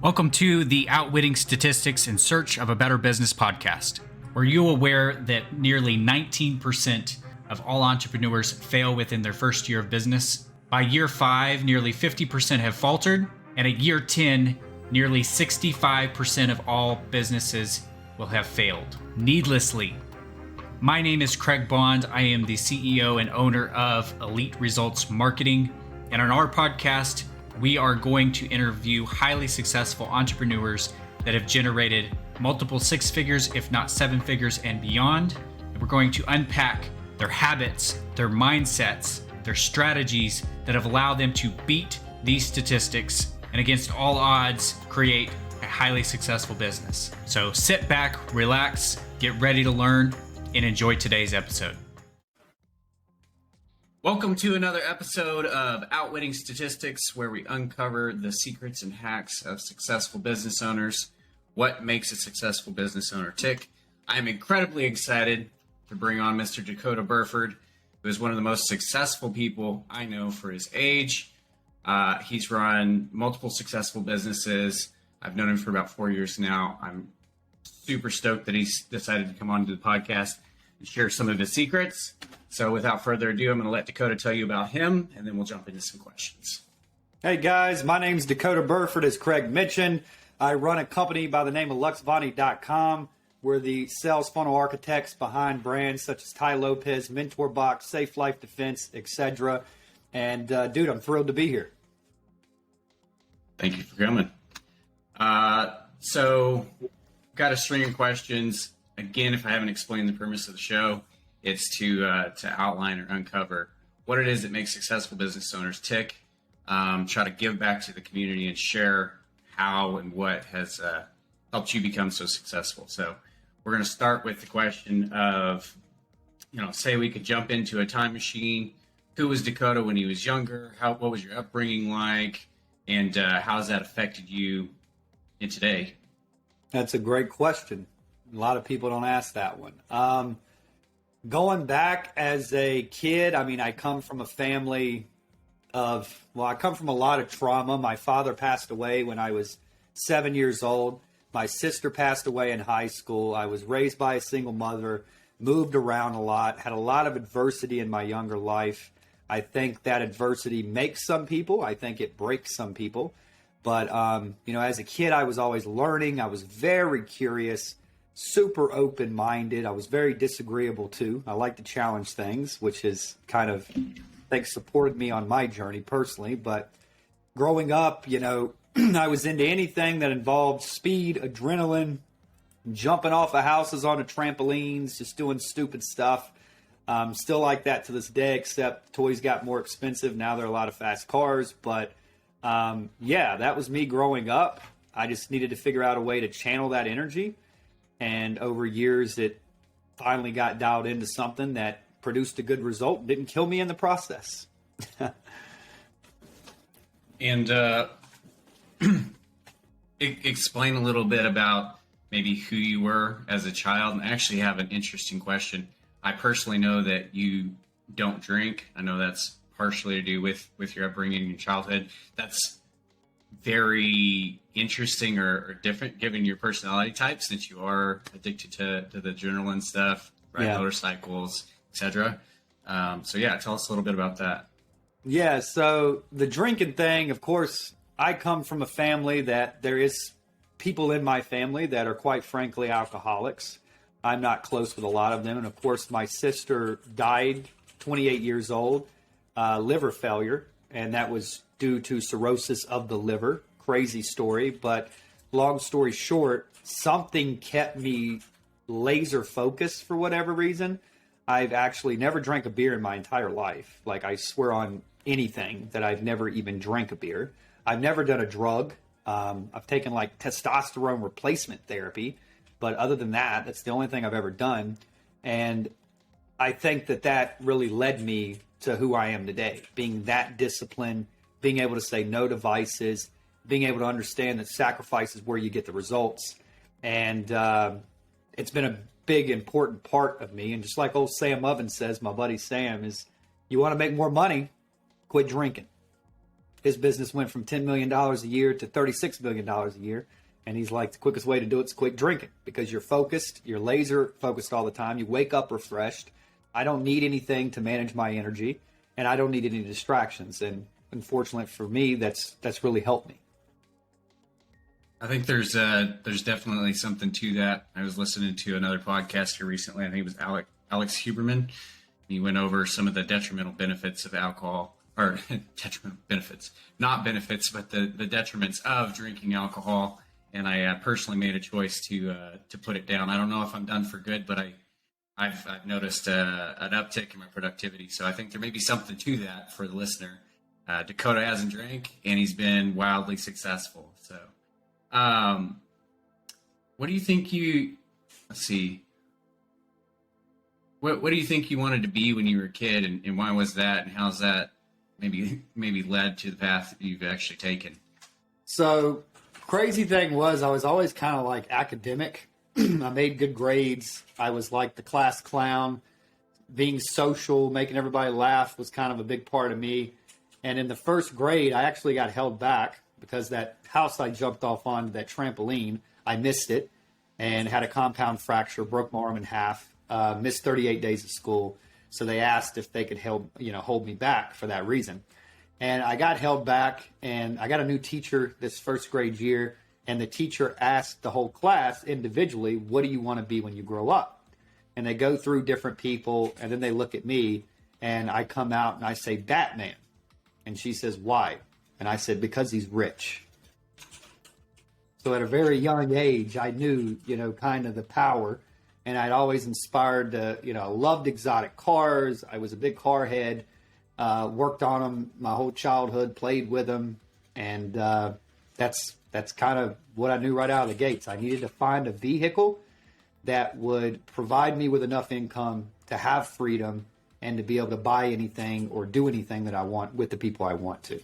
Welcome to the Outwitting Statistics in Search of a Better Business podcast. Were you aware that nearly 19% of all entrepreneurs fail within their first year of business? By year 5, nearly 50% have faltered, and at year 10, nearly 65% of all businesses will have failed needlessly. My name is Craig Bond. I am the CEO and owner of Elite Results Marketing, and on our podcast, we are going to interview highly successful entrepreneurs that have generated multiple 6 figures, if not 7 figures and beyond. And we're going to unpack their habits, their mindsets, their strategies that have allowed them to beat these statistics and against all odds, create a highly successful business. So sit back, relax, get ready to learn, and enjoy today's episode. Welcome to another episode of Outwitting Statistics, where we uncover the secrets and hacks of successful business owners. What makes a successful business owner tick? I'm incredibly excited to bring on Mr. Dakota Burford, who is one of the most successful people I know for his age. He's run multiple successful businesses. I've known him for about 4 years now. I'm super stoked that he's decided to come on to the podcast and share some of his secrets. So without further ado, I'm going to let Dakota tell you about him, and then we'll jump into some questions. Hey guys, my name's Dakota Burford, as Craig mentioned. I run a company by the name of Luxvoni.com. We're the sales funnel architects behind brands such as Ty Lopez, Mentor Box, Safe Life Defense, etc. And dude, I'm thrilled to be here. Thank you for coming. So got a string of questions. Again, if I haven't explained the premise of the show, it's to outline or uncover what it is that makes successful business owners tick, try to give back to the community and share how and what has helped you become so successful. So we're going to start with the question of, say we could jump into a time machine. Who was Dakota when he was younger? What was your upbringing like? And how has that affected you in today? That's a great question. A lot of people don't ask that one. Going back as a kid, I come from a family I come from a lot of trauma. My father passed away when I was 7 years old. My sister passed away in high school. I was raised by a single mother, moved around a lot, had a lot of adversity in my younger life. I think that adversity makes some people. I think it breaks some people. But, as a kid, I was always learning. I was very curious, super open-minded. I was very disagreeable too. I like to challenge things, which has kind of, I think, supported me on my journey personally. But growing up, I was into anything that involved speed, adrenaline, jumping off of houses onto trampolines, just doing stupid stuff. Still like that to this day, except toys got more expensive. Now there are a lot of fast cars. But that was me growing up. I just needed to figure out a way to channel that energy. And over years, it finally got dialed into something that produced a good result, didn't kill me in the process. And explain a little bit about maybe who you were as a child. And I actually have an interesting question. I personally know that you don't drink. I know that's partially to do with your upbringing in your childhood. That's very interesting or different given your personality type, since you are addicted to the adrenaline stuff, right? Yeah. Motorcycles, etc. Tell us a little bit about that. Yeah, so the drinking thing, of course, I come from a family that there is people in my family that are quite frankly alcoholics. I'm not close with a lot of them. And of course, my sister died 28 years old, liver failure, and that was due to cirrhosis of the liver. Crazy story, but long story short, something kept me laser focused for whatever reason. I've actually never drank a beer in my entire life. Like, I swear on anything that I've never even drank a beer. I've never done a drug. I've taken like testosterone replacement therapy, but other than that, that's the only thing I've ever done. And I think that really led me to who I am today, being that disciplined, being able to say no to vices, being able to understand that sacrifice is where you get the results. And it's been a big, important part of me. And just like old Sam Ovens says, my buddy Sam, is you want to make more money, quit drinking. his business went from $10 million a year to $36 million a year. And he's like, the quickest way to do it is quit drinking, because you're focused, you're laser focused all the time. You wake up refreshed. I don't need anything to manage my energy, and I don't need any distractions. And unfortunately for me, that's really helped me. I think there's definitely something to that. I was listening to another podcast here recently. I think it was Alex Huberman. He went over some of the detrimental benefits of alcohol, or detrimental benefits, not benefits, but the detriments of drinking alcohol. And I personally made a choice to put it down. I don't know if I'm done for good, but I've noticed an uptick in my productivity. So I think there may be something to that for the listener. Dakota hasn't drank, and he's been wildly successful. So, what do you think let's see. What do you think you wanted to be when you were a kid, and why was that, and how's that maybe led to the path that you've actually taken? So, crazy thing was, I was always kind of like academic. I made good grades. I was like the class clown. Being social, making everybody laugh was kind of a big part of me. And in the first grade, I actually got held back because that house I jumped off onto, that trampoline, I missed it and had a compound fracture, broke my arm in half, missed 38 days of school. So they asked if they could hold me back for that reason. And I got held back, and I got a new teacher this first grade year, and the teacher asked the whole class individually, what do you want to be when you grow up? And they go through different people, and then they look at me, and I come out and I say, Batman. And she says, why? And I said, because he's rich. So at a very young age, I knew, kind of the power, and I'd always inspired loved exotic cars. I was a big car head. Worked on them my whole childhood, played with them, and that's kind of what I knew right out of the gates. I needed to find a vehicle that would provide me with enough income to have freedom and to be able to buy anything or do anything that I want with the people I want to.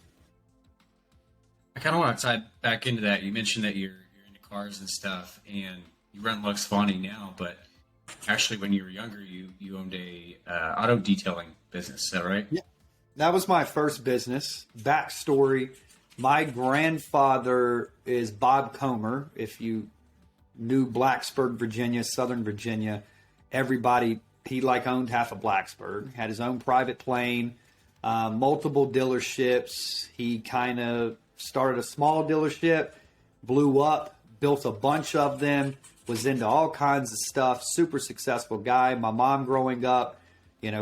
I kind of want to tie back into that. You mentioned that you're into cars and stuff, and you run Luxvoni now, but actually when you were younger, you owned a auto detailing business. Is that right? Yeah. That was my first business. Backstory, my grandfather is Bob Comer. If you knew Blacksburg, Virginia, Southern Virginia, he owned half of Blacksburg, had his own private plane, multiple dealerships. He kind of started a small dealership, blew up, built a bunch of them, was into all kinds of stuff, super successful guy. My mom growing up,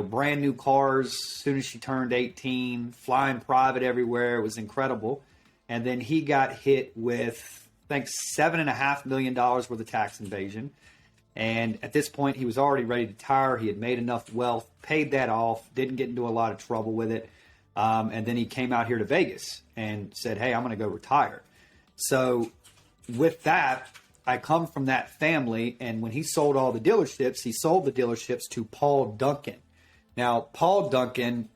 brand new cars as soon as she turned 18, flying private everywhere. It was incredible. And then he got hit with, I think, $7.5 million worth of tax evasion. And at this point, he was already ready to retire. He had made enough wealth, paid that off, didn't get into a lot of trouble with it. And then he came out here to Vegas and said, hey, I'm going to go retire. So with that, I come from that family. And when he sold all the dealerships, he sold the dealerships to Paul Duncan. Now, Paul Duncan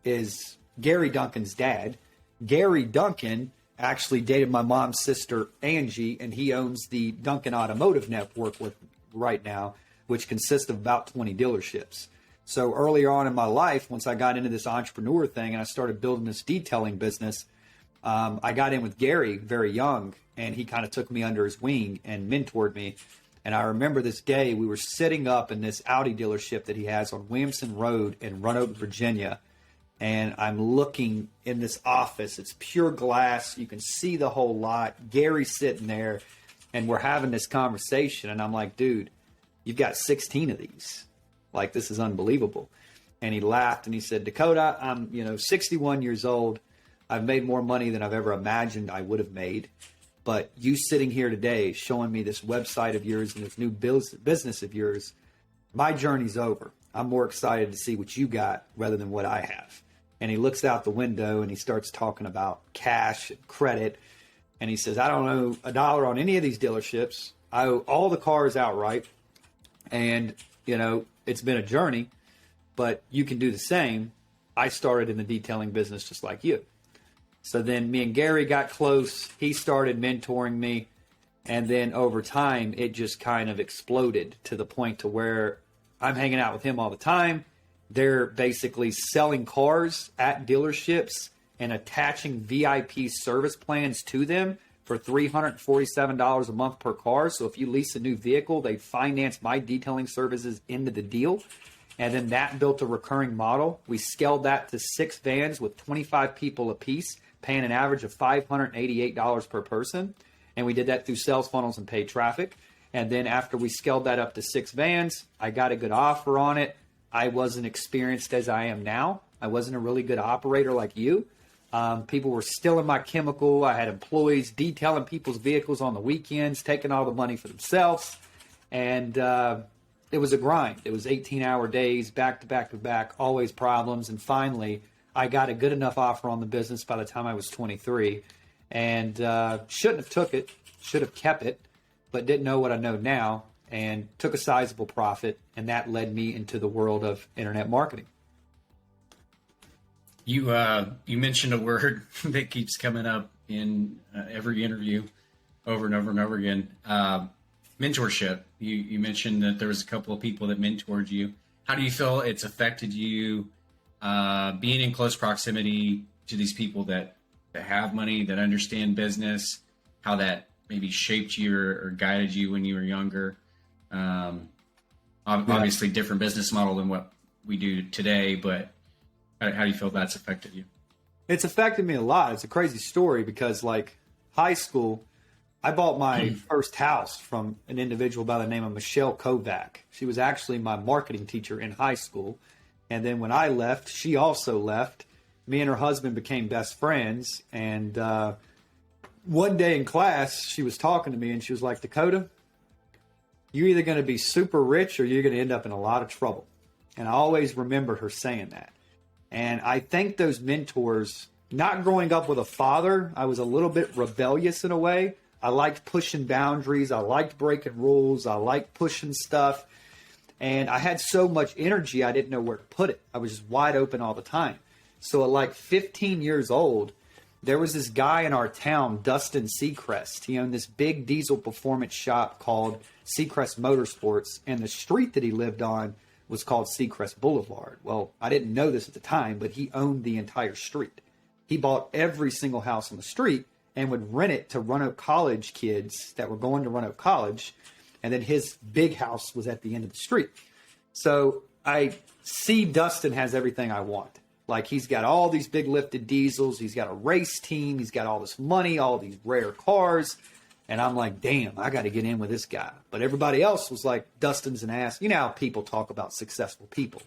is Gary Duncan's dad. Gary Duncan actually dated my mom's sister, Angie, and he owns the Duncan Automotive Network right now, which consists of about 20 dealerships. So earlier on in my life, once I got into this entrepreneur thing and I started building this detailing business, I got in with Gary very young, and he kind of took me under his wing and mentored me. And I remember this day, we were sitting up in this Audi dealership that he has on Williamson Road in Roanoke, Virginia. And I'm looking in this office. It's pure glass. You can see the whole lot. Gary's sitting there, and we're having this conversation. And I'm like, dude, you've got 16 of these. Like, this is unbelievable. And he laughed, and he said, Dakota, I'm 61 years old. I've made more money than I've ever imagined I would have made. But you sitting here today showing me this website of yours and this new business of yours, my journey's over. I'm more excited to see what you got rather than what I have. And he looks out the window and he starts talking about cash and credit. And he says, I don't owe a dollar on any of these dealerships. I owe all the cars outright. And, it's been a journey, but you can do the same. I started in the detailing business just like you. So then me and Gary got close. He started mentoring me. And then over time, it just kind of exploded to the point to where I'm hanging out with him all the time. They're basically selling cars at dealerships and attaching VIP service plans to them for $347 a month per car. So if you lease a new vehicle, they finance my detailing services into the deal. And then that built a recurring model. We scaled that to 6 vans with 25 people apiece, paying an average of $588 per person. And we did that through sales funnels and paid traffic. And then after we scaled that up to 6 vans, I got a good offer on it. I wasn't experienced as I am now. I wasn't a really good operator like you. People were stealing my chemical. I had employees detailing people's vehicles on the weekends, taking all the money for themselves. And it was a grind. It was 18-hour days, back to back to back, always problems. And finally, I got a good enough offer on the business by the time I was 23. And shouldn't have took it, should have kept it, but didn't know what I know now, and took a sizable profit. And that led me into the world of internet marketing. You mentioned a word that keeps coming up in every interview over and over and over again. Mentorship. You mentioned that there was a couple of people that mentored you. How do you feel it's affected you being in close proximity to these people that have money, that understand business, how that maybe shaped you or guided you when you were younger? Obviously different business model than what we do today, but how do you feel that's affected you? It's affected me a lot. It's a crazy story because, like, high school, I bought my first house from an individual by the name of Michelle Kovac. She was actually my marketing teacher in high school. And then when I left, she also left. Me and her husband became best friends. And one day in class, she was talking to me and she was like, Dakota, you're either going to be super rich or you're going to end up in a lot of trouble. And I always remembered her saying that. And I think those mentors, not growing up with a father, I was a little bit rebellious in a way. I liked pushing boundaries. I liked breaking rules. I liked pushing stuff. And I had so much energy, I didn't know where to put it. I was just wide open all the time. So at like 15 years old, there was this guy in our town, Dustin Seacrest. He owned this big diesel performance shop called Seacrest Motorsports. And the street that he lived on was called Seacrest Boulevard. Well, I didn't know this at the time, but he owned the entire street. He bought every single house on the street and would rent it to Roanoke College kids that were going to Roanoke College. And then his big house was at the end of the street. So I see Dustin has everything I want. Like, he's got all these big lifted diesels. He's got a race team. He's got all this money, all these rare cars. And I'm like, damn, I got to get in with this guy. But everybody else was like, Dustin's an ass. You know how people talk about successful people.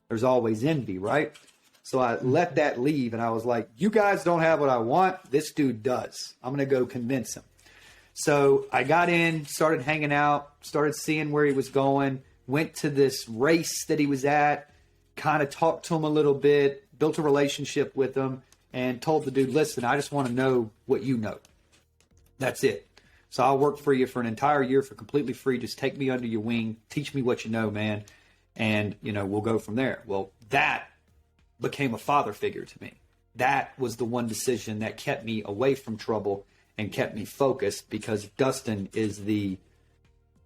There's always envy, right? So I let that leave, and I was like, you guys don't have what I want. This dude does. I'm going to go convince him. So I got in, started hanging out, started seeing where he was going, went to this race that he was at, kind of talked to him a little bit, built a relationship with him, and told the dude, listen, I just want to know what you know. That's it. So I'll work for you for an entire year for completely free. Just take me under your wing. Teach me what you know, man. And, you know, we'll go from there. Well, that became a father figure to me. That was the one decision that kept me away from trouble and kept me focused, because Dustin is the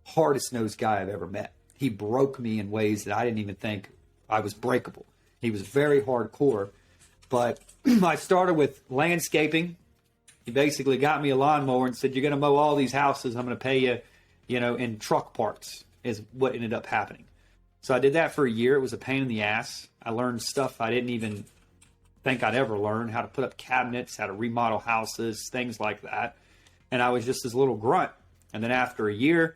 hardest nosed guy I've ever met. He broke me in ways that I didn't even think I was breakable. He was very hardcore. But I started with landscaping. He basically got me a lawnmower and said, you're going to mow all these houses. I'm going to pay you, you know, in truck parts, is what ended up happening. So I did that for a year. It was a pain in the ass. I learned stuff I didn't even think I'd ever learn, how to put up cabinets, how to remodel houses, things like that. And I was just this little grunt. And then after a year,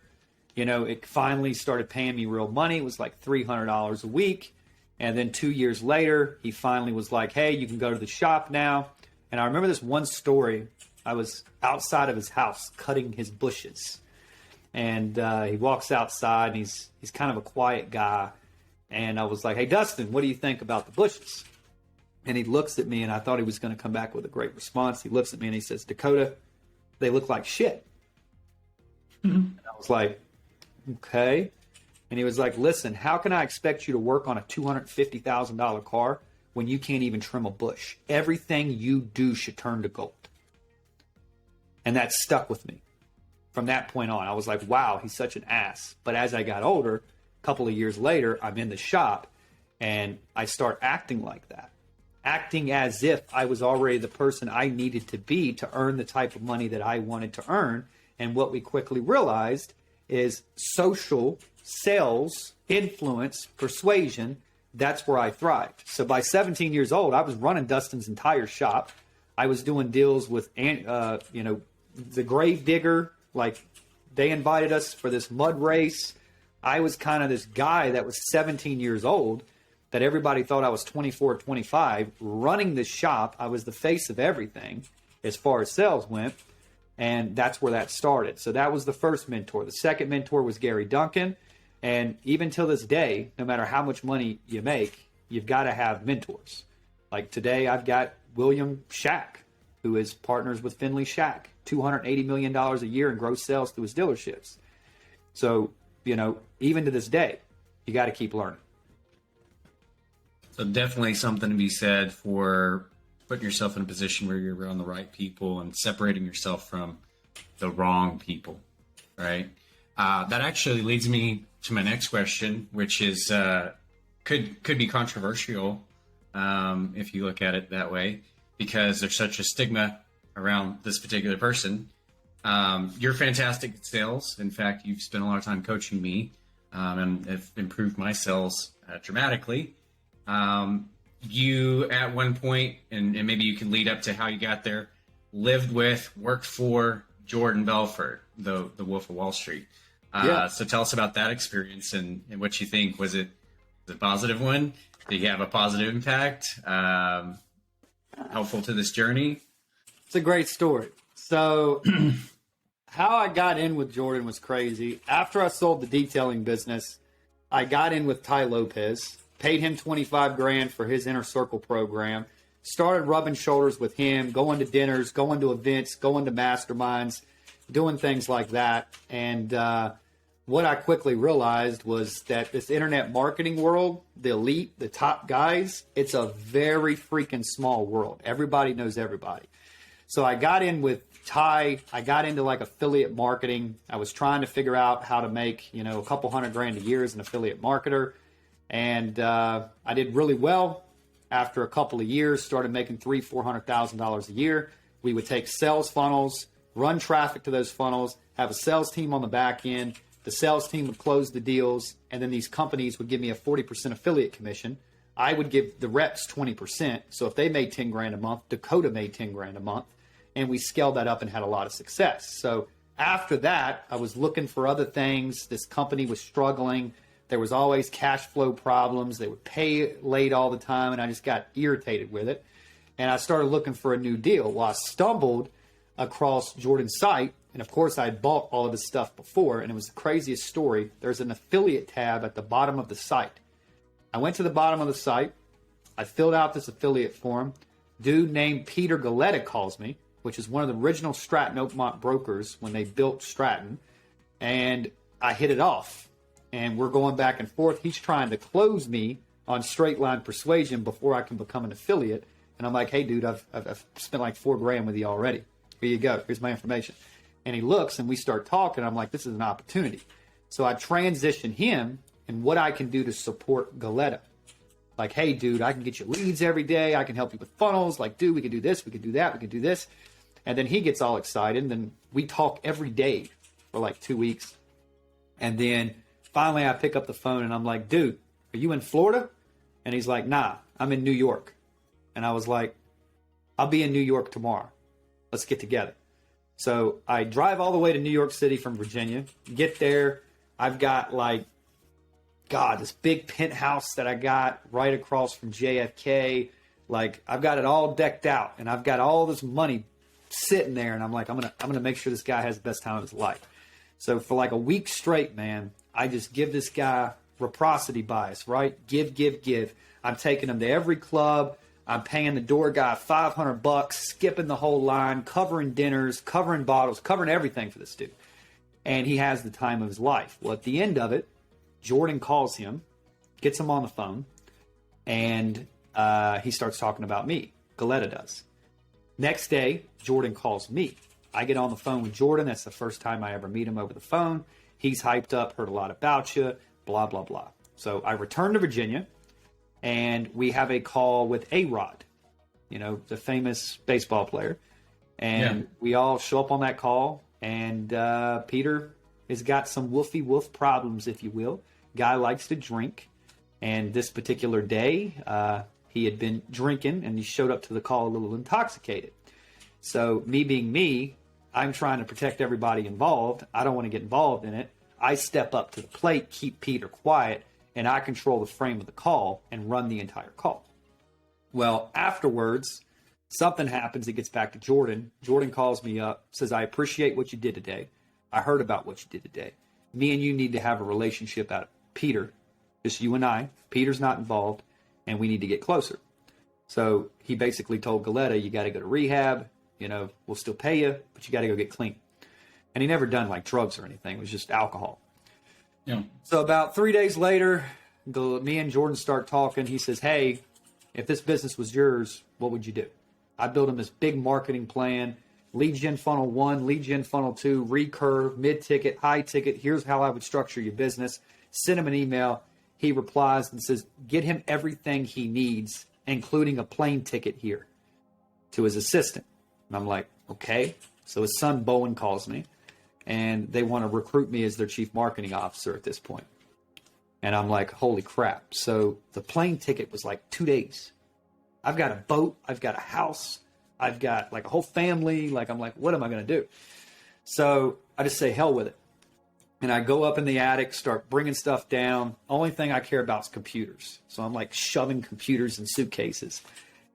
you know, it finally started paying me real money. It was like $300 a week. And then 2 years later, he finally was like, hey, you can go to the shop now. And I remember this one story. I was outside of his house cutting his bushes. And he walks outside, and he's kind of a quiet guy. And I was like, hey, Dustin, what do you think about the bushes? And he looks at me, and I thought he was going to come back with a great response. He looks at me, and he says, Dakota, they look like shit. Mm-hmm. And I was like, okay. And he was like, listen, how can I expect you to work on a $250,000 car when you can't even trim a bush? Everything you do should turn to gold. And that stuck with me. From that point on, I was like, wow, he's such an ass. But as I got older, a couple of years later, I'm in the shop, and I start acting like that. acting as if I was already the person I needed to be to earn the type of money that I wanted to earn. And what we quickly realized is social, sales, influence, persuasion, that's where I thrived. So by 17 years old, I was running Dustin's entire shop. I was doing deals with, the grave digger. Like, they invited us for this mud race. I was kind of this guy that was 17 years old that everybody thought I was 24, 25, running the shop. I was the face of everything as far as sales went. And that's where that started. So that was the first mentor. The second mentor was Gary Duncan. And even till this day, no matter how much money you make, you've got to have mentors. Like today, I've got William Shack, who is partners with Finley Shack, $280 million a year in gross sales through his dealerships. So, even to this day, you got to keep learning. So definitely something to be said for putting yourself in a position where you're around the right people and separating yourself from the wrong people, right? That actually leads me to my next question, which is could be controversial if you look at it that way, because there's such a stigma around this particular person. You're fantastic at sales. In fact, you've spent a lot of time coaching me and have improved my sales dramatically. You at one point, and maybe you can lead up to how you got there, worked for Jordan Belfort, the Wolf of Wallstreet. So tell us about that experience and what you think. Was it a positive one? Did you have a positive impact? Helpful to this journey? It's a great story. So how I got in with Jordan was crazy. After I sold the detailing business, I got in with Ty Lopez, paid him $25,000 for his inner circle program, started rubbing shoulders with him, going to dinners, going to events, going to masterminds, doing things like that. And what I quickly realized was that this internet marketing world, the elite, the top guys, it's a very freaking small world. Everybody knows everybody. So I got in with Ty. I got into like affiliate marketing. I was trying to figure out how to make, a couple $100,000 a year as an affiliate marketer. And I did really well. After a couple of years, started making $300,000-$400,000 a year. We would take sales funnels, run traffic to those funnels, have a sales team on the back end. The sales team would close the deals, and then these companies would give me a 40% affiliate commission. I would give the reps 20%. So if they made $10,000 a month, Dakota made $10,000 a month, and we scaled that up and had a lot of success. So after that, I was looking for other things. This company was struggling. There was always cash flow problems. They would pay late all the time, and I just got irritated with it. And I started looking for a new deal. Well, I stumbled across Jordan's site, and of course, I had bought all of his stuff before, and it was the craziest story. There's an affiliate tab at the bottom of the site. I went to the bottom of the site. I filled out this affiliate form. Dude named Peter Galetta calls me, which is one of the original Stratton Oakmont brokers when they built Stratton, and I hit it off. And we're going back and forth. He's trying to close me on straight line persuasion before I can become an affiliate. And I'm like, hey, dude, I've spent like $4,000 with you already. Here you go. Here's my information. And he looks and we start talking. I'm like, this is an opportunity. So I transition him and what I can do to support Galetta. Like, hey, dude, I can get you leads every day. I can help you with funnels. Like, dude, we can do this. We can do that. We can do this. And then he gets all excited. And then we talk every day for like 2 weeks. And then finally, I pick up the phone and I'm like, dude, are you in Florida? And he's like, nah, I'm in New York. And I was like, I'll be in New York tomorrow. Let's get together. So I drive all the way to New York City from Virginia, get there. I've got this big penthouse that I got right across from JFK. Like, I've got it all decked out and I've got all this money sitting there. And I'm like, I'm going to make sure this guy has the best time of his life. So for like a week straight, man, I just give this guy reciprocity bias, right? Give. I'm taking him to every club. I'm paying the door guy $500, skipping the whole line, covering dinners, covering bottles, covering everything for this dude. And he has the time of his life. Well, at the end of it, Jordan calls him, gets him on the phone, and he starts talking about me. Galetta does. Next day, Jordan calls me. I get on the phone with Jordan. That's the first time I ever meet him over the phone. He's hyped up, heard a lot about you, blah, blah, blah. So I return to Virginia, and we have a call with A-Rod. the famous baseball player. And we all show up on that call, and Peter has got some woofy woof problems, if you will. Guy likes to drink, and this particular day, he had been drinking, and he showed up to the call a little intoxicated. So me being me, I'm trying to protect everybody involved. I don't want to get involved in it. I step up to the plate, keep Peter quiet, and I control the frame of the call and run the entire call. Well, afterwards, something happens. It gets back to Jordan. Jordan calls me up, says, I appreciate what you did today. I heard about what you did today. Me and you need to have a relationship out of Peter, just you and I. Peter's not involved, and we need to get closer. So he basically told Galetta, you got to go to rehab. We'll still pay you, but you got to go get clean. And he never done like drugs or anything. It was just alcohol. Yeah. So about 3 days later, me and Jordan start talking. He says, hey, if this business was yours, what would you do? I built him this big marketing plan, lead gen funnel 1, lead gen funnel 2, recurve, mid-ticket, high-ticket. Here's how I would structure your business. Send him an email. He replies and says, get him everything he needs, including a plane ticket here, to his assistant. And I'm like, okay. So his son, Bowen, calls me, and they want to recruit me as their chief marketing officer at this point. And I'm like, holy crap. So the plane ticket was like 2 days. I've got a boat. I've got a house. I've got like a whole family. Like, I'm like, what am I going to do? So I just say, hell with it. And I go up in the attic, start bringing stuff down. Only thing I care about is computers. So I'm like shoving computers in suitcases.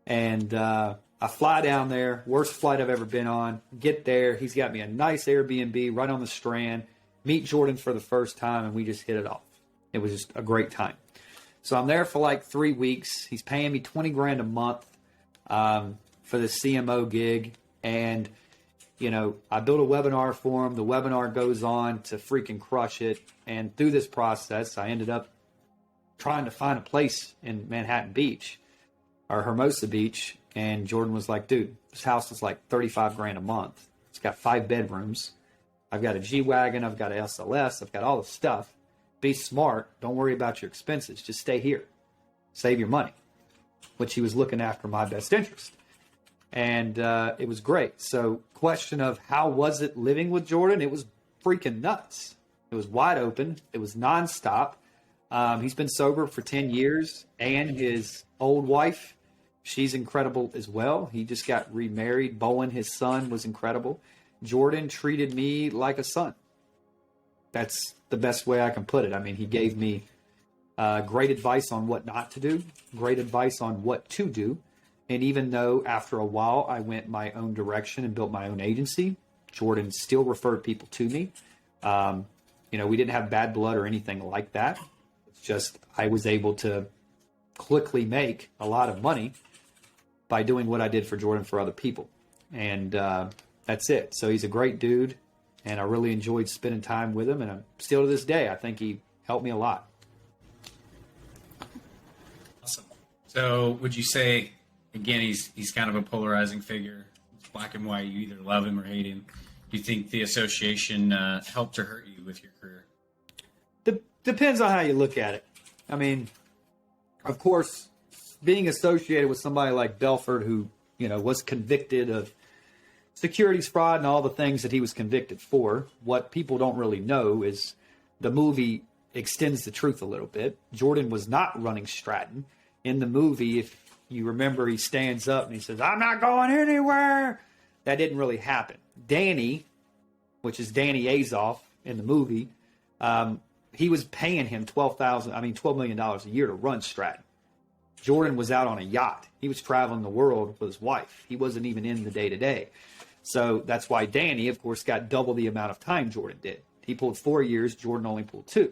And I fly down there, worst flight I've ever been on, get there. He's got me a nice Airbnb right on the Strand, meet Jordan for the first time, and we just hit it off. It was just a great time. So I'm there for like 3 weeks. He's paying me $20,000 a month for the CMO gig. And, I built a webinar for him. The webinar goes on to freaking crush it. And through this process, I ended up trying to find a place in Manhattan Beach or Hermosa Beach. And Jordan was like, dude, this house is like $35,000 a month. It's got 5 bedrooms. I've got a G-Wagon. I've got an SLS. I've got all the stuff. Be smart. Don't worry about your expenses. Just stay here. Save your money, which he was looking after my best interest. And it was great. So question of how was it living with Jordan? It was freaking nuts. It was wide open. It was nonstop. He's been sober for 10 years. And his old wife, she's incredible as well. He just got remarried. Bowen, his son, was incredible. Jordan treated me like a son. That's the best way I can put it. I mean, he gave me great advice on what not to do, great advice on what to do. And even though after a while I went my own direction and built my own agency, Jordan still referred people to me. We didn't have bad blood or anything like that. It's just I was able to quickly make a lot of money by doing what I did for Jordan for other people. And that's it. So he's a great dude. And I really enjoyed spending time with him. And I'm still to this day, I think he helped me a lot. Awesome. So would you say, again, he's kind of a polarizing figure. It's black and white. You either love him or hate him. Do you think the association helped or hurt you with your career? Depends on how you look at it. I mean, of course, being associated with somebody like Belfort, who, was convicted of securities fraud and all the things that he was convicted for, what people don't really know is the movie extends the truth a little bit. Jordan was not running Stratton. In the movie, if you remember, he stands up and he says, I'm not going anywhere. That didn't really happen. Danny, which is Danny Azoff in the movie, he was paying him $12 million a year to run Stratton. Jordan was out on a yacht. He was traveling the world with his wife. He wasn't even in the day-to-day. So that's why Danny, of course, got double the amount of time Jordan did. He pulled 4 years. Jordan only pulled 2.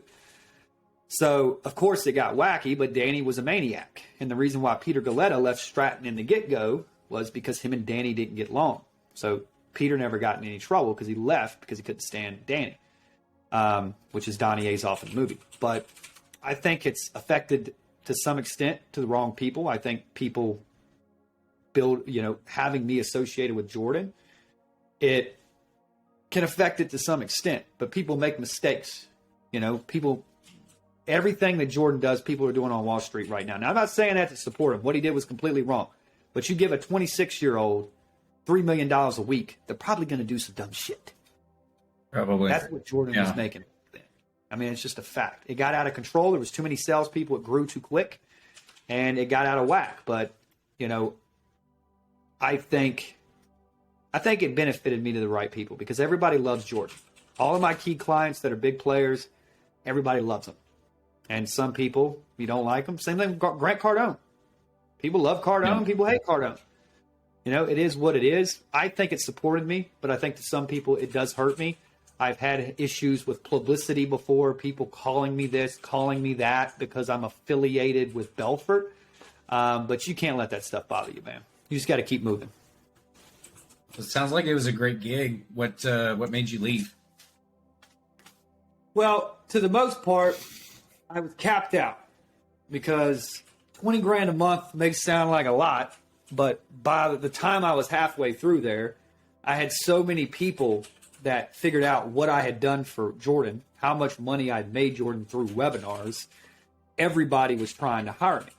So, of course, it got wacky, but Danny was a maniac. And the reason why Peter Galetta left Stratton in the get-go was because him and Danny didn't get along. So Peter never got in any trouble because he left because he couldn't stand Danny, which is Donnie Azoff in the movie. But I think it's affected to some extent to the wrong people. I think people having me associated with Jordan, it can affect it to some extent. But people make mistakes. Everything that Jordan does, people are doing on Wall Street right now. Now, I'm not saying that to support him. What he did was completely wrong. But you give a 26-year-old $3 million a week, they're probably going to do some dumb shit. Probably. That's what Jordan was making. I mean, it's just a fact. It got out of control. There was too many salespeople. It grew too quick, and it got out of whack. But, you know, I think it benefited me to the right people because everybody loves Jordan. All of my key clients that are big players, everybody loves them. And some people, you don't like them. Same thing with Grant Cardone. People love Cardone. Yeah. People hate Cardone. You know, it is what it is. I think it supported me, but I think to some people it does hurt me. I've had issues with publicity before, people calling me this, calling me that because I'm affiliated with Belfort. But you can't let that stuff bother you, man. You just got to keep moving. It sounds like it was a great gig. What made you leave? Well, to the most part, I was capped out because $20,000 a month may sound like a lot, but by the time I was halfway through there, I had so many people that figured out what I had done for Jordan, how much money I'd made Jordan through webinars. Everybody was trying to hire me.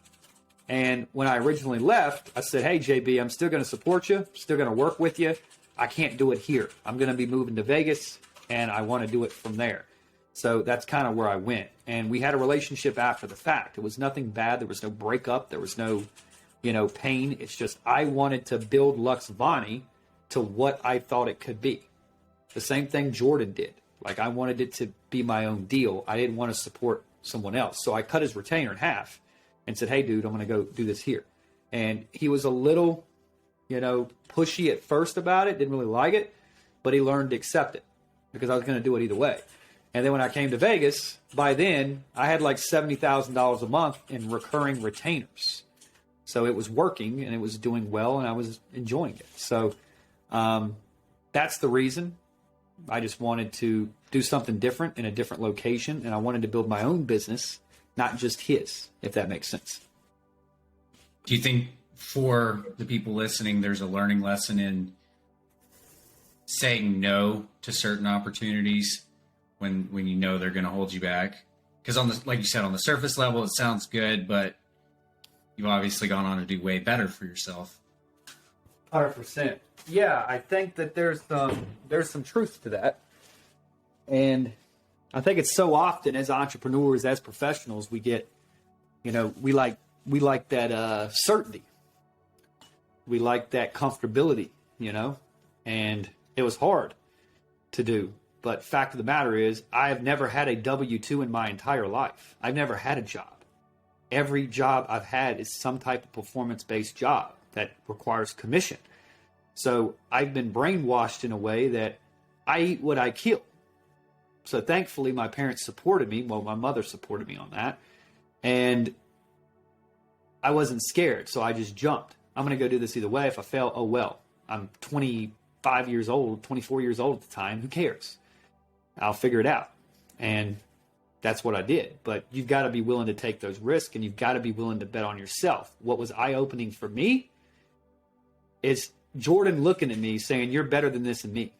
And when I originally left, I said, hey, JB, I'm still going to support you, still going to work with you. I can't do it here. I'm going to be moving to Vegas, and I want to do it from there. So that's kind of where I went. And we had a relationship after the fact. It was nothing bad. There was no breakup. There was no, pain. It's just I wanted to build Luxvoni to what I thought it could be. The same thing Jordan did. Like, I wanted it to be my own deal. I didn't want to support someone else. So I cut his retainer in half and said, hey, dude, I'm going to go do this here. And he was a little, pushy at first about it, didn't really like it, but he learned to accept it because I was going to do it either way. And then when I came to Vegas, by then I had like $70,000 a month in recurring retainers. So it was working and it was doing well and I was enjoying it. So that's the reason. I just wanted to do something different in a different location, and I wanted to build my own business, not just his, if that makes sense. Do you think for the people listening, there's a learning lesson in saying no to certain opportunities when you know they're going to hold you back? Because like you said, on the surface level, it sounds good, but you've obviously gone on to do way better for yourself. 100%. Yeah, I think that there's some truth to that. And I think it's so often as entrepreneurs, as professionals, we get, we like that certainty. We like that comfortability, and it was hard to do. But fact of the matter is, I have never had a W-2 in my entire life. I've never had a job. Every job I've had is some type of performance-based job that requires commission. So I've been brainwashed in a way that I eat what I kill. So thankfully, my parents supported me. Well, my mother supported me on that. And I wasn't scared, so I just jumped. I'm going to go do this either way. If I fail, oh well. I'm 25 years old, 24 years old at the time. Who cares? I'll figure it out. And that's what I did. But you've got to be willing to take those risks, and you've got to be willing to bet on yourself. What was eye-opening for me is Jordan looking at me saying, you're better than this and me.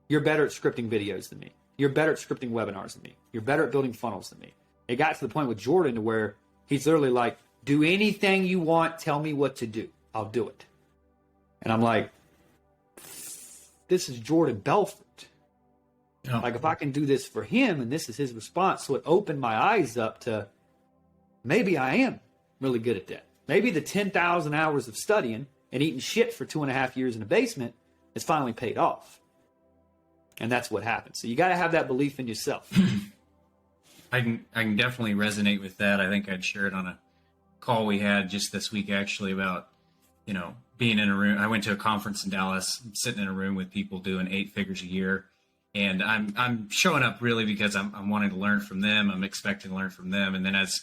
You're better at scripting videos than me. You're better at scripting webinars than me. You're better at building funnels than me. It got to the point with Jordan to where he's literally like, do anything you want. Tell me what to do. I'll do it. And I'm like, this is Jordan Belfort. Yeah. Like, if I can do this for him and this is his response. So it opened my eyes up to maybe I am really good at that. Maybe the 10,000 hours of studying and eating shit for 2.5 years in a basement has finally paid off. And that's what happened. So you got to have that belief in yourself. I can definitely resonate with that. I think I'd share it on a call we had just this week, actually, about, being in a room. I went to a conference in Dallas, sitting in a room with people doing 8 figures a year. And I'm showing up really because I'm wanting to learn from them. I'm expecting to learn from them. And then as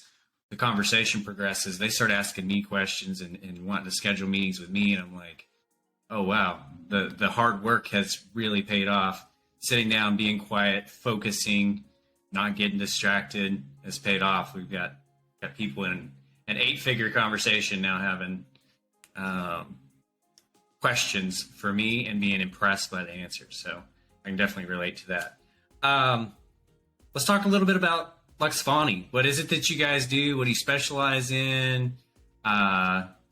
the conversation progresses, they start asking me questions and wanting to schedule meetings with me. And I'm like, oh, wow, the hard work has really paid off. Sitting down, being quiet, focusing, not getting distracted has paid off. We've got people in an 8-figure conversation now having questions for me and being impressed by the answers. So I can definitely relate to that. Let's talk a little bit about Luxvoni. What is it that you guys do? What do you specialize in?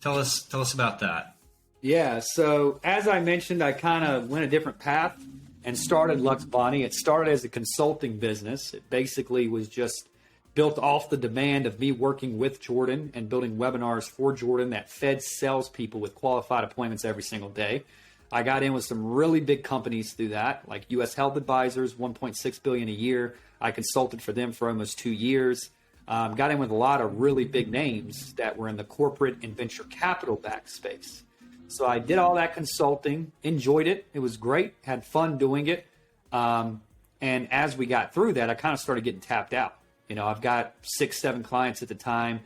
Tell us about that. Yeah. So as I mentioned, I kind of went a different path and started Luxvoni. It started as a consulting business. It basically was just built off the demand of me working with Jordan and building webinars for Jordan that fed salespeople with qualified appointments every single day. I got in with some really big companies through that, like U.S. Health Advisors, $1.6 billion a year. I consulted for them for almost 2 years. Got in with a lot of really big names that were in the corporate and venture capital backed space. So I did all that consulting, enjoyed it. It was great, had fun doing it. And as we got through that, I kind of started getting tapped out. You know, I've got 6, 7 clients at the time.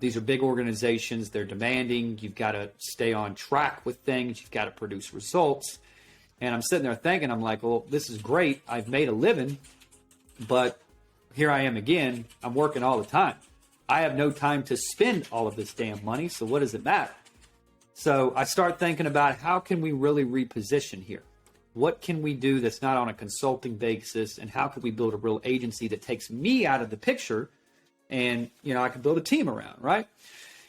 These are big organizations. They're demanding. You've got to stay on track with things. You've got to produce results. And I'm sitting there thinking, I'm like, well, this is great. I've made a living, but here I am again. I'm working all the time. I have no time to spend all of this damn money. So what does it matter? So I start thinking about how can we really reposition here? What can we do that's not on a consulting basis? And how can we build a real agency that takes me out of the picture and, you know, I can build a team around, right?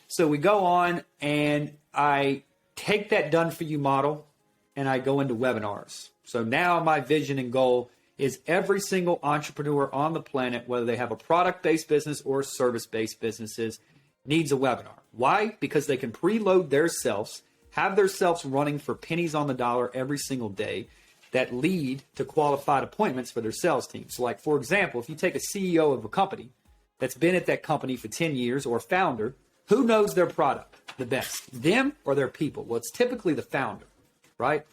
So we go on and I take that done for you model and I go into webinars. So now my vision and goal is every single entrepreneur on the planet, whether they have a product-based business or service-based businesses, needs a webinar. Why? Because they can preload their selves, have their selves running for pennies on the dollar every single day that lead to qualified appointments for their sales team. So like, for example, if you take a CEO of a company that's been at that company for 10 years or a founder, who knows their product the best, them or their people? Well, it's typically the founder, right?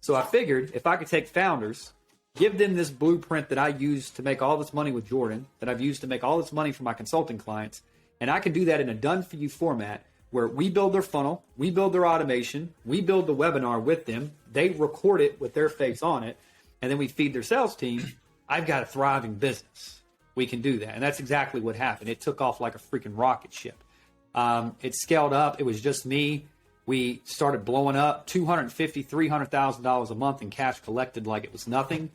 So I figured if I could take founders, give them this blueprint that I use to make all this money with Jordan, that I've used to make all this money for my consulting clients, and I can do that in a done-for-you format where we build their funnel, we build their automation, we build the webinar with them, they record it with their face on it, and then we feed their sales team. I've got a thriving business. We can do that. And that's exactly what happened. It took off like a freaking rocket ship. It scaled up. It was just me. We started blowing up $250,000, $300,000 a month in cash collected like it was nothing.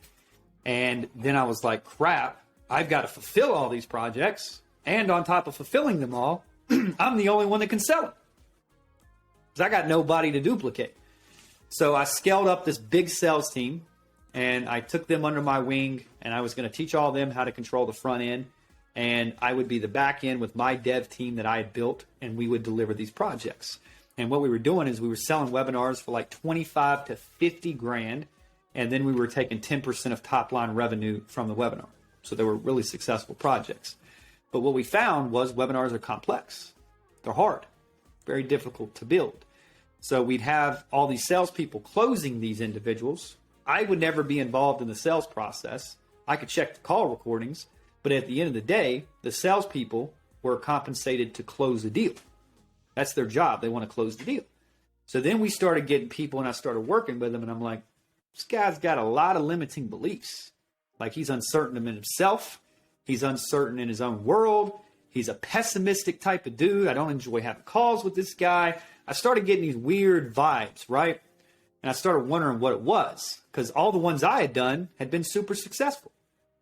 And then I was like, crap, I've got to fulfill all these projects. And on top of fulfilling them all, I'm the only one that can sell them because I got nobody to duplicate. So I scaled up this big sales team and I took them under my wing and I was going to teach all of them how to control the front end. And I would be the back end with my dev team that I had built and we would deliver these projects. And what we were doing is we were selling webinars for like 25 to 50 grand. And then we were taking 10% of top line revenue from the webinar. So they were really successful projects. But what we found was webinars are complex. They're hard, very difficult to build. So we'd have all these salespeople closing these individuals. I would never be involved in the sales process. I could check the call recordings, but at the end of the day, the salespeople were compensated to close the deal. That's their job. They want to close the deal. So then we started getting people and I started working with them and I'm like, this guy's got a lot of limiting beliefs. Like he's uncertain in himself. He's uncertain in his own world. He's a pessimistic type of dude. I don't enjoy having calls with this guy. I started getting these weird vibes, right? And I started wondering what it was because all the ones I had done had been super successful.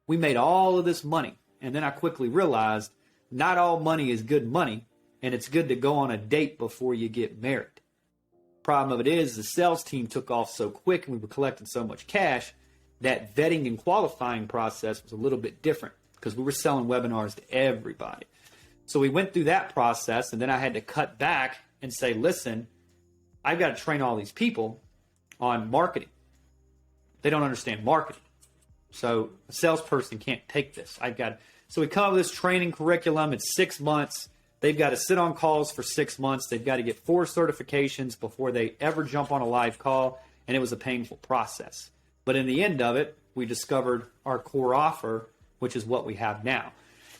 We made all of this money. And then I quickly realized not all money is good money. And it's good to go on a date before you get married. Problem of it is the sales team took off so quick and we were collecting so much cash that vetting and qualifying process was a little bit different because we were selling webinars to everybody. So we went through that process and then I had to cut back and say, listen, I've got to train all these people on marketing. They don't understand marketing. So a salesperson can't take this. So we come up with this training curriculum. It's 6 months. They've got to sit on calls for 6 months. They've got to get 4 certifications before they ever jump on a live call. And it was a painful process. But in the end of it, we discovered our core offer, which is what we have now.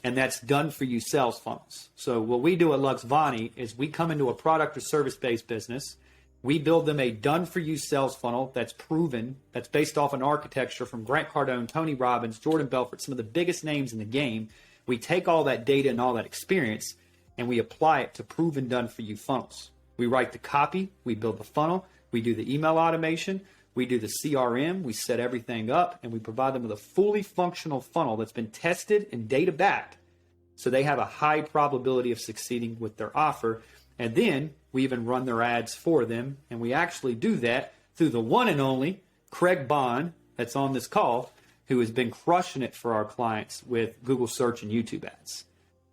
And that's done for you sales funnels. So what we do at Luxvoni is we come into a product or service-based business. We build them a done for you sales funnel that's proven, that's based off an architecture from Grant Cardone, Tony Robbins, Jordan Belfort, some of the biggest names in the game. We take all that data and all that experience and we apply it to proven done for you funnels. We write the copy, we build the funnel, we do the email automation, we do the CRM, we set everything up, and we provide them with a fully functional funnel that's been tested and data backed so they have a high probability of succeeding with their offer. And then We even run their ads for them. And we actually do that through the one and only Craig Bond that's on this call, who has been crushing it for our clients with Google search and YouTube ads.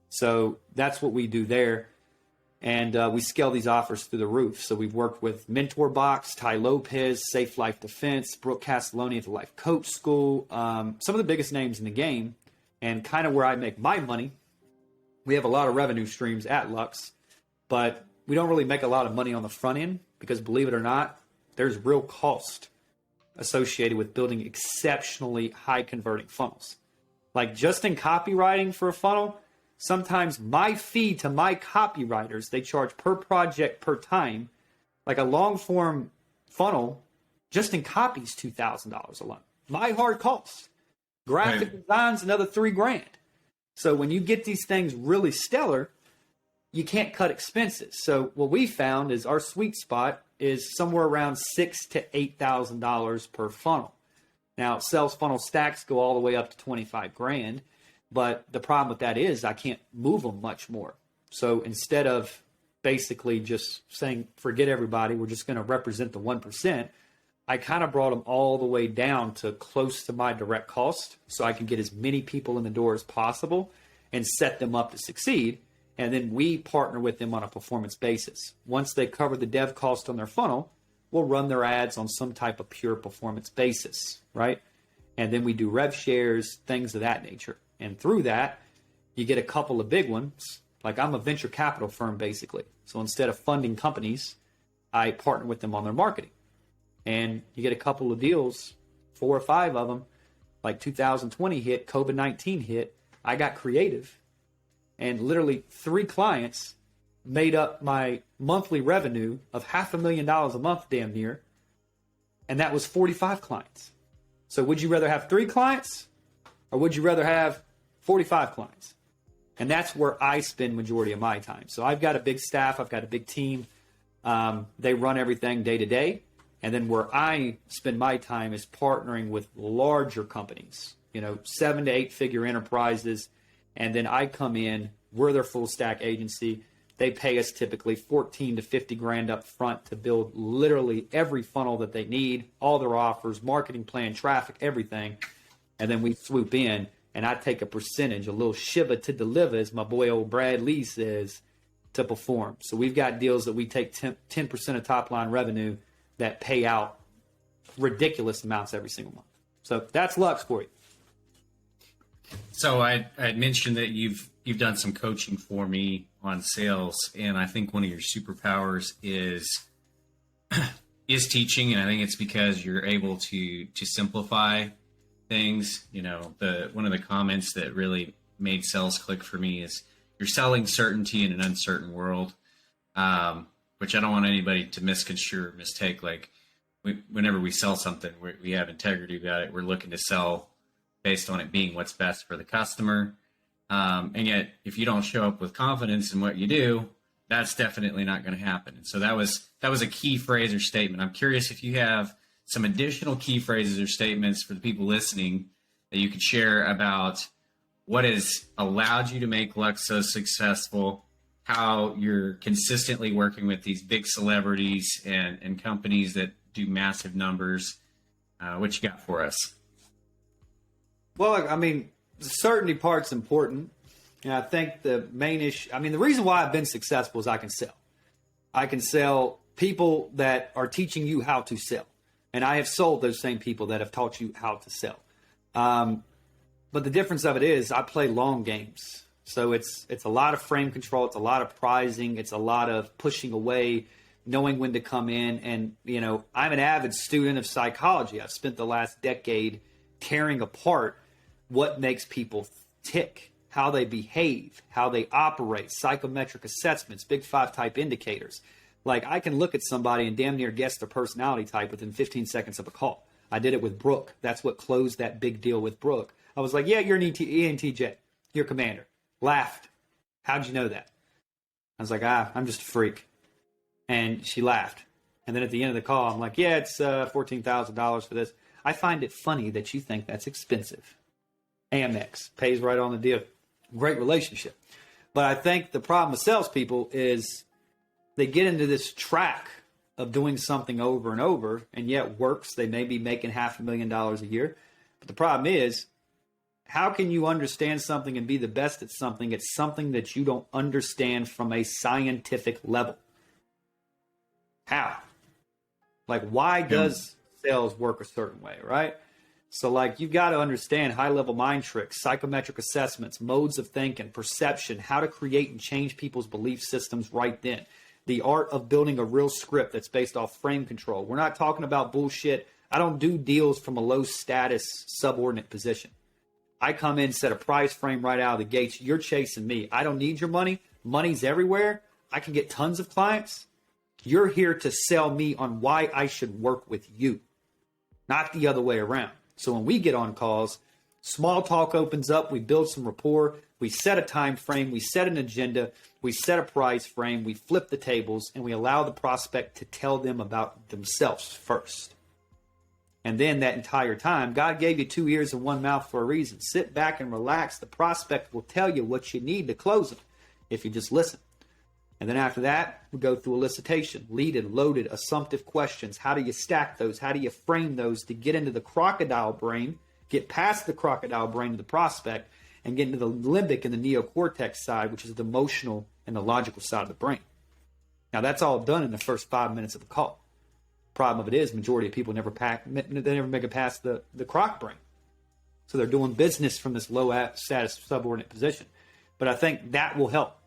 So that's what we do there. And we scale these offers through the roof. So we've worked with Mentor Box, Ty Lopez, Safe Life Defense, Brooke Castelloni at the Life Coach School, some of the biggest names in the game. And kind of where I make my money, we have a lot of revenue streams at Lux, but we don't really make a lot of money on the front end because, believe it or not, there's real cost associated with building exceptionally high converting funnels. Like just in copywriting for a funnel, sometimes my fee to my copywriters, they charge per project per time. Like a long form funnel, just in copy is $2,000 alone. My hard cost. Graphic design's another $3,000. So when you get these things really stellar, you can't cut expenses. So what we found is our sweet spot is somewhere around $6,000 to $8,000 per funnel. Now, sales funnel stacks go all the way up to $25,000. But the problem with that is I can't move them much more. So instead of basically just saying, forget everybody, we're just going to represent the 1%, I kind of brought them all the way down to close to my direct cost so I can get as many people in the door as possible and set them up to succeed. And then we partner with them on a performance basis. Once they cover the dev cost on their funnel, we'll run their ads on some type of pure performance basis, right? And then we do rev shares, things of that nature. And through that, you get a couple of big ones. Like I'm a venture capital firm, basically. So instead of funding companies, I partner with them on their marketing. And you get a couple of deals, 4 or 5 of them. Like 2020 hit, COVID-19 hit. I got creative. And literally 3 clients made up my monthly revenue of $500,000 a month, damn near. And that was 45 clients. So would you rather have 3 clients or would you rather have 45 clients? And that's where I spend majority of my time. So I've got a big staff. I've got a big team. They run everything day to day. And then where I spend my time is partnering with larger companies, 7 to 8 figure enterprises. And then I come in, we're their full stack agency. They pay us typically 14 to 50 grand up front to build literally every funnel that they need, all their offers, marketing plan, traffic, everything. And then we swoop in and I take a percentage, a little shiva to deliver, as my boy old Brad Lee says, to perform. So we've got deals that we take 10% of top line revenue that pay out ridiculous amounts every single month. So that's Lux for you. So I mentioned that you've done some coaching for me on sales, and I think one of your superpowers is teaching, and I think it's because you're able to simplify things. One of the comments that really made sales click for me is you're selling certainty in an uncertain world, which I don't want anybody to misconstrue or mistake. Like whenever we sell something, we have integrity about it. We're looking to sell based on it being what's best for the customer. And yet, if you don't show up with confidence in what you do, that's definitely not going to happen. And so that was a key phrase or statement. I'm curious if you have some additional key phrases or statements for the people listening that you could share about what has allowed you to make Lux so successful, how you're consistently working with these big celebrities and companies that do massive numbers. What you got for us? Well, I mean, the certainty part's important. And I think the main issue, the reason why I've been successful is I can sell. I can sell people that are teaching you how to sell. And I have sold those same people that have taught you how to sell. But the difference of it is I play long games. So it's a lot of frame control. It's a lot of pricing. It's a lot of pushing away, knowing when to come in. And, I'm an avid student of psychology. I've spent the last decade tearing apart what makes people tick, how they behave, how they operate, psychometric assessments, big 5 type indicators. Like I can look at somebody and damn near guess their personality type within 15 seconds of a call. I did it with Brooke. That's what closed that big deal with Brooke. I was like, yeah, you're an ENTJ. You're a commander. Laughed. How'd you know that? I was like, I'm just a freak. And she laughed. And then at the end of the call, I'm like, yeah, it's $14,000 for this. I find it funny that you think that's expensive. Amex pays right on the deal. Great relationship. But I think the problem with salespeople is they get into this track of doing something over and over, and yet works. They may be making $500,000 a year. But the problem is, how can you understand something and be the best at something? It's something that you don't understand from a scientific level. How? Like, why does sales work a certain way, right? So, like, you've got to understand high-level mind tricks, psychometric assessments, modes of thinking, perception, how to create and change people's belief systems right then. The art of building a real script that's based off frame control. We're not talking about bullshit. I don't do deals from a low-status subordinate position. I come in, set a price frame right out of the gates. You're chasing me. I don't need your money. Money's everywhere. I can get tons of clients. You're here to sell me on why I should work with you, not the other way around. So when we get on calls, small talk opens up, we build some rapport, we set a time frame, we set an agenda, we set a price frame, we flip the tables, and we allow the prospect to tell them about themselves first. And then that entire time, God gave you 2 ears and 1 mouth for a reason. Sit back and relax. The prospect will tell you what you need to close them if you just listen. And then after that, we go through elicitation, leaded, loaded, assumptive questions. How do you stack those? How do you frame those to get into the crocodile brain, get past the crocodile brain to the prospect, and get into the limbic and the neocortex side, which is the emotional and the logical side of the brain. Now, that's all done in the first 5 minutes of the call. Problem of it is, majority of people never make it past the croc brain. So they're doing business from this low status subordinate position. But I think that will help.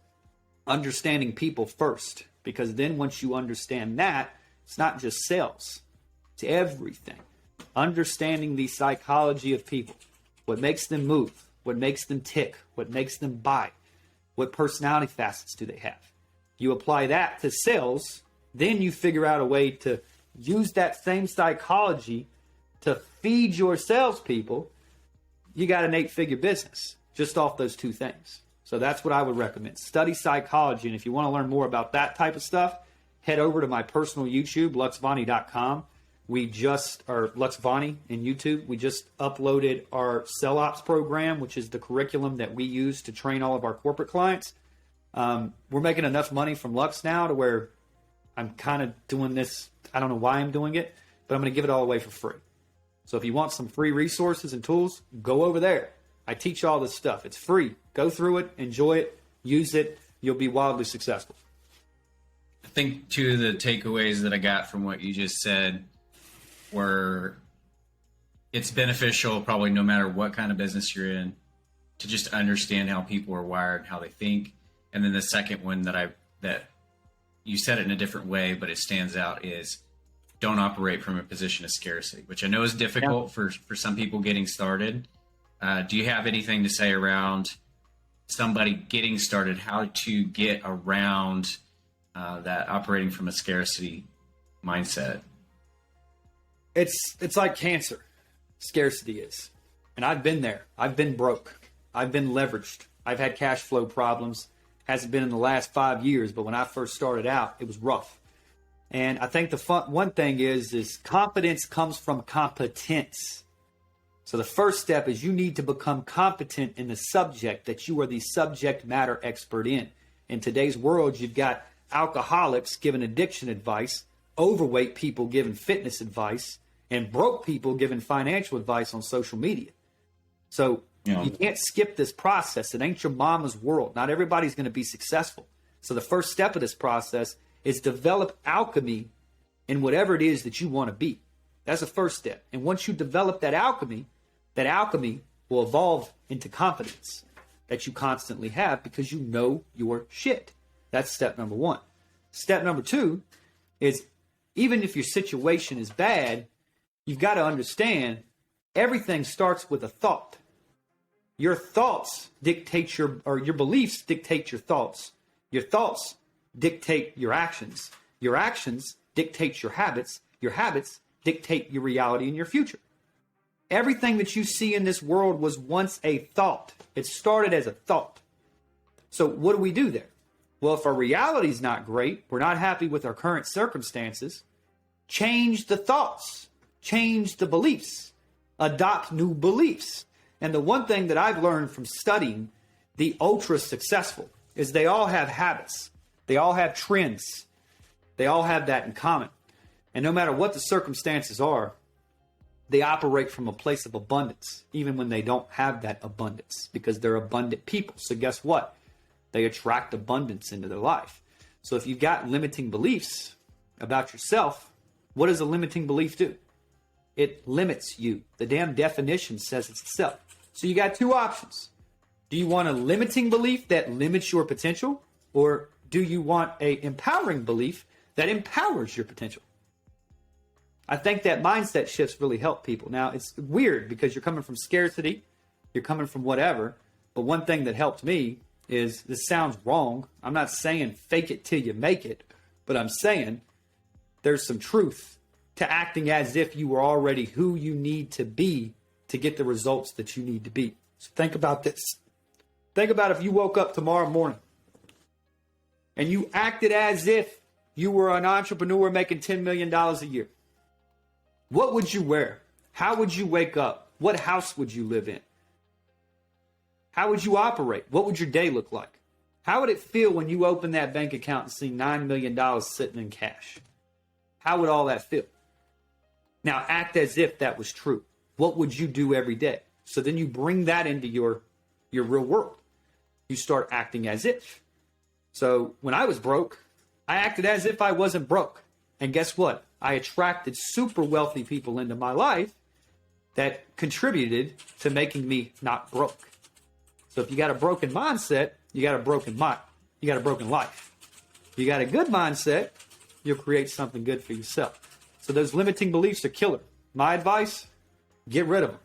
Understanding people first, because then once you understand that, it's not just sales, it's everything. Understanding the psychology of people, what makes them move, what makes them tick, what makes them buy, what personality facets do they have. You apply that to sales, then you figure out a way to use that same psychology to feed your salespeople. You got an 8-figure business just off those two things. So that's what I would recommend. Study psychology. And if you want to learn more about that type of stuff, head over to my personal YouTube, luxvoni.com. Luxvoni in YouTube. We just uploaded our Sell Ops program, which is the curriculum that we use to train all of our corporate clients. We're making enough money from Lux now to where I'm kind of doing this. I don't know why I'm doing it, but I'm going to give it all away for free. So if you want some free resources and tools, go over there. I teach all this stuff. It's free. Go through it, enjoy it, use it. You'll be wildly successful. I think two of the takeaways that I got from what you just said were it's beneficial, probably no matter what kind of business you're in, to just understand how people are wired, how they think. And then the second one that you said it in a different way, but it stands out, is don't operate from a position of scarcity, which I know is difficult for some people getting started. Do you have anything to say around somebody getting started, how to get around that operating from a scarcity mindset? It's like cancer. Scarcity is. And I've been there. I've been broke. I've been leveraged. I've had cash flow problems. Hasn't been in the last 5 years, but when I first started out, it was rough. And I think one thing is confidence comes from competence. So the first step is you need to become competent in the subject that you are the subject matter expert in. In today's world, you've got alcoholics giving addiction advice, overweight people giving fitness advice, and broke people giving financial advice on social media. So you can't skip this process. It ain't your mama's world. Not everybody's going to be successful. So the first step of this process is develop alchemy in whatever it is that you want to be. That's the first step. And once you develop that alchemy will evolve into confidence that you constantly have because you know your shit. That's step number one. Step number two is, even if your situation is bad, you've got to understand everything starts with a thought. Your thoughts dictate your beliefs dictate your thoughts. Your thoughts dictate your actions. Your actions dictate your habits. Your habits dictate your reality and your future. Everything that you see in this world was once a thought. It started as a thought. So what do we do there? Well, if our reality is not great, we're not happy with our current circumstances, change the thoughts, change the beliefs, adopt new beliefs. And the one thing that I've learned from studying the ultra successful is they all have habits. They all have trends. They all have that in common. And no matter what the circumstances are, they operate from a place of abundance, even when they don't have that abundance, because they're abundant people. So guess what? They attract abundance into their life. So if you've got limiting beliefs about yourself, what does a limiting belief do? It limits you. The damn definition says it's itself. So you got two options. Do you want a limiting belief that limits your potential? Or do you want a empowering belief that empowers your potential? I think that mindset shifts really help people. Now, it's weird because you're coming from scarcity, you're coming from whatever, but one thing that helped me is, this sounds wrong. I'm not saying fake it till you make it, but I'm saying there's some truth to acting as if you were already who you need to be to get the results that you need to be. So think about this. Think about if you woke up tomorrow morning and you acted as if you were an entrepreneur making $10 million a year. What would you wear? How would you wake up? What house would you live in? How would you operate? What would your day look like? How would it feel when you open that bank account and see $9 million sitting in cash? How would all that feel? Now act as if that was true. What would you do every day? So then you bring that into your real world. You start acting as if. So when I was broke, I acted as if I wasn't broke. And guess what? I attracted super wealthy people into my life that contributed to making me not broke. So if you got a broken mindset, you got a broken mind. You got a broken life. You got a good mindset, you'll create something good for yourself. So those limiting beliefs are killer. My advice, get rid of them.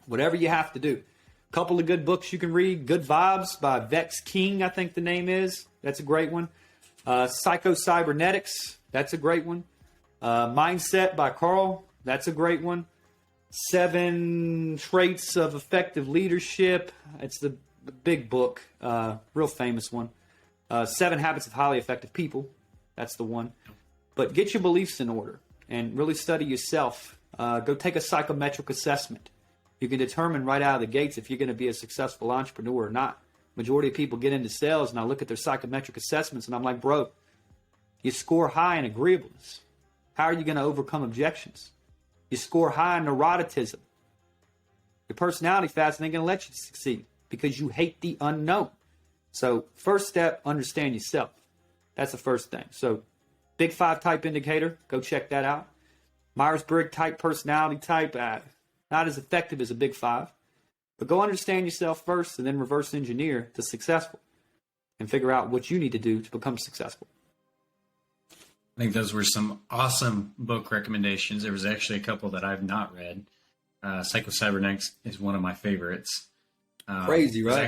Whatever you have to do. A couple of good books you can read. Good Vibes by Vex King, I think the name is. That's a great one. Psycho-Cybernetics, that's a great one. Mindset by Carl, that's a great one. 7 Traits of Effective Leadership, it's the big book, real famous one. 7 Habits of Highly Effective People, that's the one. But get your beliefs in order and really study yourself. Go take a psychometric assessment. You can determine right out of the gates if you're going to be a successful entrepreneur or not. Majority of people get into sales and I look at their psychometric assessments and I'm like, bro, you score high in agreeableness. How are you going to overcome objections? You score high in neuroticism. Your personality facet ain't going to let you succeed because you hate the unknown. So first step, understand yourself. That's the first thing. So Big 5 type indicator, go check that out. Myers-Briggs type personality type, not as effective as a Big 5. But go understand yourself first and then reverse engineer to successful and figure out what you need to do to become successful. I think those were some awesome book recommendations. There was actually a couple that I've not read. Psycho-Cybernetics is one of my favorites. Crazy, right?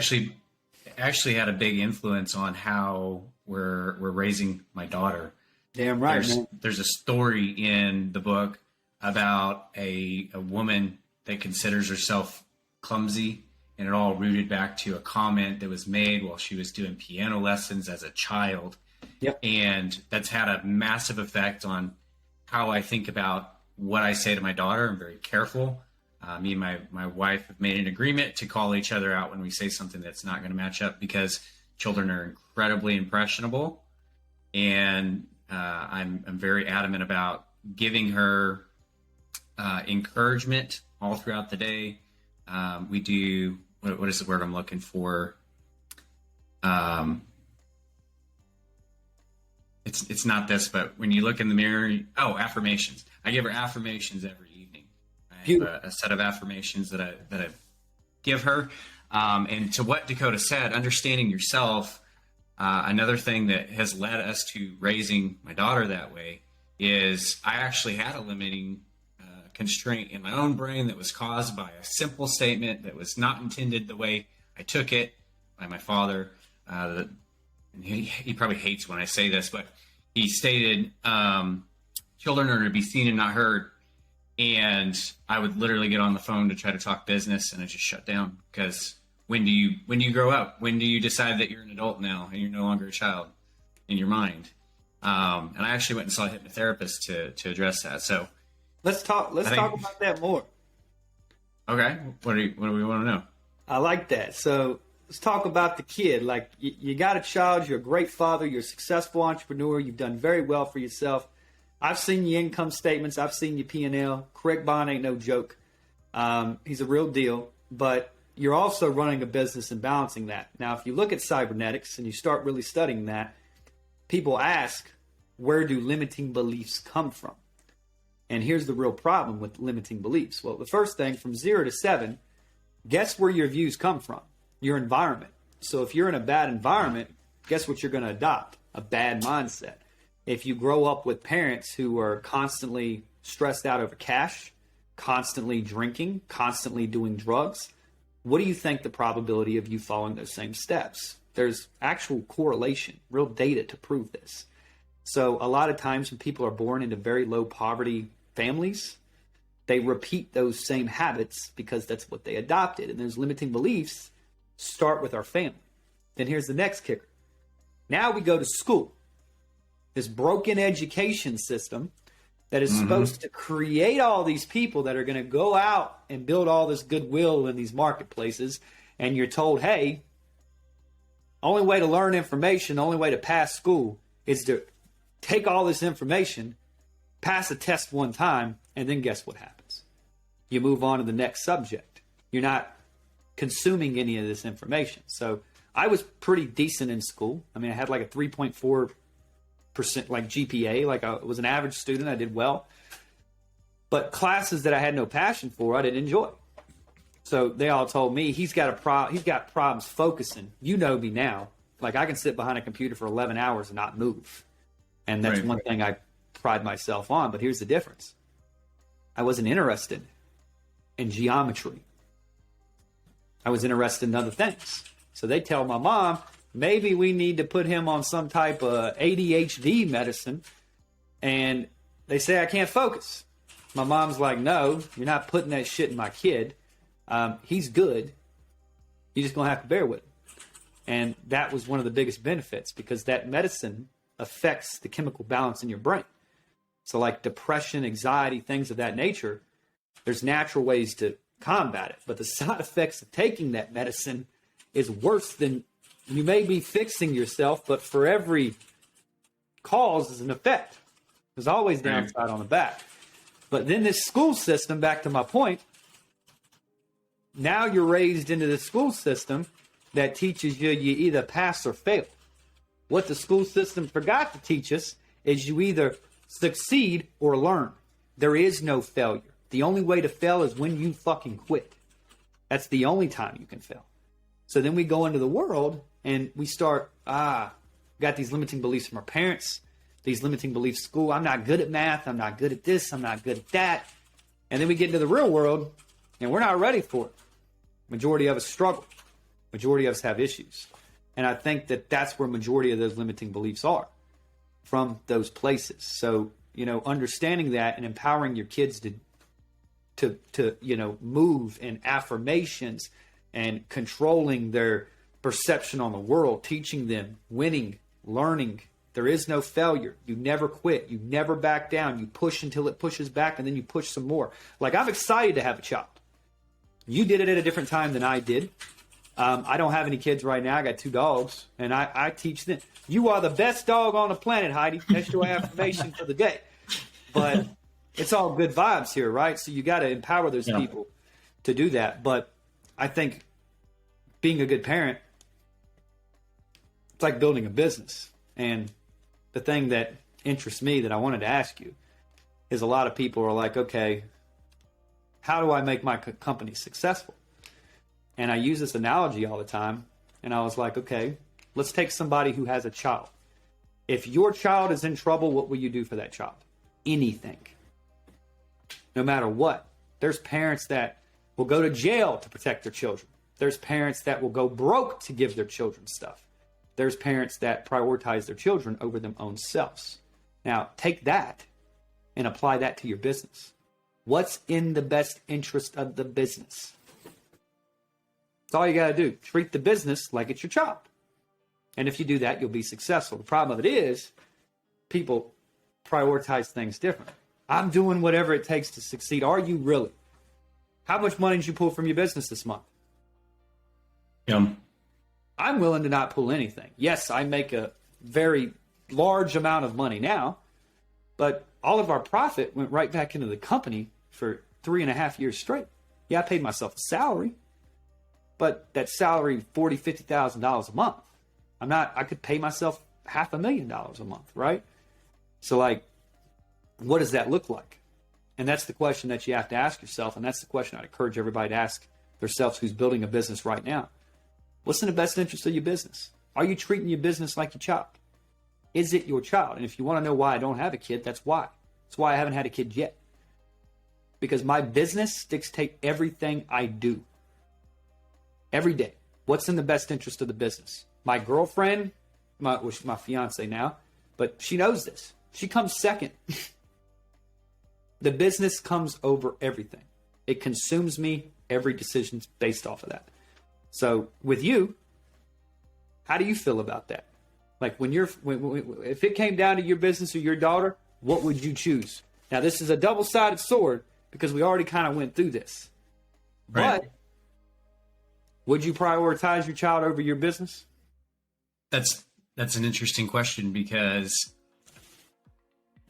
Actually had a big influence on how we're raising my daughter. Damn right. There's a story in the book about a woman that considers herself clumsy, and it all rooted back to a comment that was made while she was doing piano lessons as a child. Yep. And that's had a massive effect on how I think about what I say to my daughter. I'm very careful. Me and my wife have made an agreement to call each other out when we say something that's not going to match up, because children are incredibly impressionable. And I'm very adamant about giving her encouragement all throughout the day. We do, what is the word I'm looking for? It's not this, but when you look in the mirror, affirmations. I give her affirmations every evening. I have a set of affirmations that I give her. And to what Dakota said, understanding yourself, another thing that has led us to raising my daughter that way is I actually had a limiting constraint in my own brain that was caused by a simple statement that was not intended the way I took it by my father. And he probably hates when I say this, but he stated, children are to be seen and not heard. And I would literally get on the phone to try to talk business, and I just shut down, because when do you grow up? When do you decide that you're an adult now and you're no longer a child in your mind? And I actually went and saw a hypnotherapist to address that. So let's talk about that more. Okay. What do we want to know? I like that. So let's talk about the kid. Like, you got a child, you're a great father, you're a successful entrepreneur, you've done very well for yourself. I've seen your income statements, I've seen your P&L. Craig Bond ain't no joke. He's a real deal, but you're also running a business and balancing that. Now, if you look at cybernetics and you start really studying that, people ask, where do limiting beliefs come from? And here's the real problem with limiting beliefs. Well, the first thing, from 0 to 7, guess where your views come from? Your environment. So if you're in a bad environment, guess what you're going to adopt? A bad mindset. If you grow up with parents who are constantly stressed out over cash, constantly drinking, constantly doing drugs, what do you think the probability of you following those same steps? There's actual correlation, real data to prove this. So a lot of times when people are born into very low poverty families, they repeat those same habits because that's what they adopted. And those limiting beliefs start with our family. Then here's the next kicker. Now we go to school. This broken education system that is supposed to create all these people that are going to go out and build all this goodwill in these marketplaces. And you're told, hey, only way to learn information, the only way to pass school is to take all this information, pass a test one time, and then guess what happens? You move on to the next subject. You're not consuming any of this information. So I was pretty decent in school. I mean, I had like a 3.4% like GPA. Like, I was an average student. I did well. But classes that I had no passion for, I didn't enjoy. So they all told me, he's got problems focusing. You know me now. Like, I can sit behind a computer for 11 hours and not move. And that's one thing I pride myself on. But here's the difference. I wasn't interested in geometry. I was interested in other things. So they tell my mom, maybe we need to put him on some type of ADHD medicine. And they say I can't focus. My mom's like, no, you're not putting that shit in my kid. He's good. You're just going to have to bear with him. And that was one of the biggest benefits, because that medicine affects the chemical balance in your brain. So like depression, anxiety, things of that nature, there's natural ways to combat it. But the side effects of taking that medicine is worse than, you may be fixing yourself, but for every cause is an effect. There's always downside on the back. But then this school system, back to my point, now you're raised into the school system that teaches you either pass or fail. What the school system forgot to teach us is you either succeed or learn. There is no failure. The only way to fail is when you fucking quit. That's the only time you can fail. So then we go into the world and we start, got these limiting beliefs from our parents, these limiting beliefs at school. I'm not good at math. I'm not good at this. I'm not good at that. And then we get into the real world and we're not ready for it. Majority of us struggle. Majority of us have issues. And I think that that's where majority of those limiting beliefs are, from those places. So, understanding that and empowering your kids to move in affirmations and controlling their perception on the world, teaching them, winning, learning. There is no failure. You never quit. You never back down. You push until it pushes back, and then you push some more. Like, I'm excited to have a child. You did it at a different time than I did. I don't have any kids right now. I got 2 dogs, and I teach them. You are the best dog on the planet, Heidi. That's your affirmation for the day. But it's all good vibes here, right? So you got to empower those people to do that. But I think being a good parent, it's like building a business. And the thing that interests me that I wanted to ask you is, a lot of people are like, okay, how do I make my company successful? And I use this analogy all the time. And I was like, okay, let's take somebody who has a child. If your child is in trouble, what will you do for that child? Anything. No matter what. There's parents that will go to jail to protect their children. There's parents that will go broke to give their children stuff. There's parents that prioritize their children over their own selves. Now, take that and apply that to your business. What's in the best interest of the business? That's all you got to do. Treat the business like it's your child. And if you do that, you'll be successful. The problem of it is, people prioritize things differently. I'm doing whatever it takes to succeed. Are you really? How much money did you pull from your business this month? I'm willing to not pull anything. Yes, I make a very large amount of money now, but all of our profit went right back into the company for 3.5 years straight. Yeah, I paid myself a salary, but that salary, $40,000, $50,000 a month. I could pay myself $500,000 a month, right? So like, what does that look like? And that's the question that you have to ask yourself. And that's the question I'd encourage everybody to ask themselves who's building a business right now. What's in the best interest of your business? Are you treating your business like your child? Is it your child? And if you want to know why I don't have a kid, that's why. That's why I haven't had a kid yet. Because my business dictates everything I do. Every day. What's in the best interest of the business? My girlfriend, she's my fiance now, but she knows this. She comes second. The business comes over everything. It consumes me. Every decision's based off of that. So with you, how do you feel about that? Like if it came down to your business or your daughter, what would you choose? Now this is a double-sided sword because we already kind of went through this. Right. But would you prioritize your child over your business? That's an interesting question because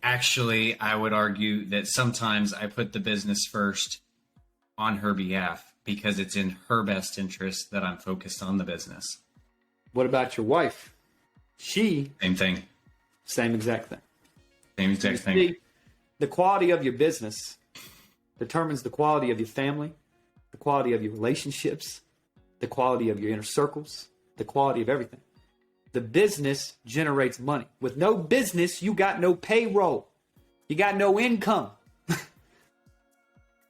actually I would argue that sometimes I put the business first on her behalf because it's in her best interest that I'm focused on the business. What about your wife? Same thing. Same exact thing. Same exact thing. See, the quality of your business determines the quality of your family, the quality of your relationships, the quality of your inner circles, the quality of everything. The business generates money. With no business, you got no payroll. You got no income.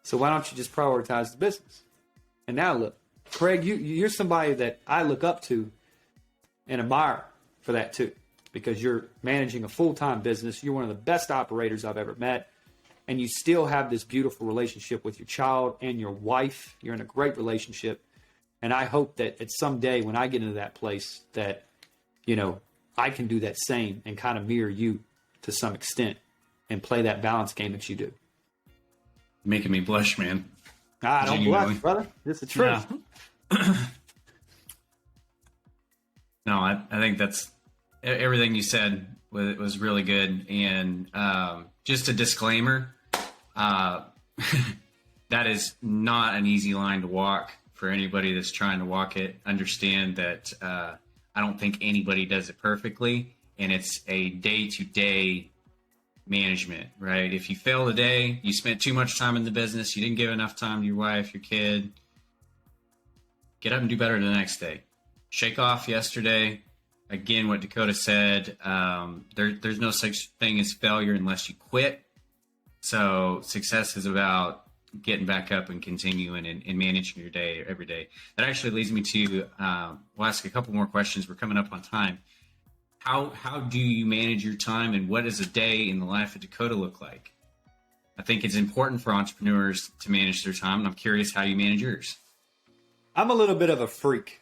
So why don't you just prioritize the business? And now look, Craig, you're somebody that I look up to and admire for that too, because you're managing a full-time business. You're one of the best operators I've ever met. And you still have this beautiful relationship with your child and your wife. You're in a great relationship. And I hope that at some day when I get into that place that, I can do that same and kind of mirror you to some extent and play that balance game that you do. Making me blush, man. I don't blush, brother. This is the truth. No, I think that's everything you said was really good. And just a disclaimer, that is not an easy line to walk for anybody that's trying to walk it. Understand that I don't think anybody does it perfectly. And it's a day-to-day management, right? If you fail today, you spent too much time in the business, you didn't give enough time to your wife, your kid, get up and do better the next day. Shake off yesterday. Again, what Dakota said, there's no such thing as failure unless you quit. So success is about getting back up and continuing and managing your day every day. That actually leads me to, we'll ask a couple more questions. We're coming up on time. How do you manage your time, and what does a day in the life of Dakota look like? I think it's important for entrepreneurs to manage their time, and I'm curious how you manage yours. I'm a little bit of a freak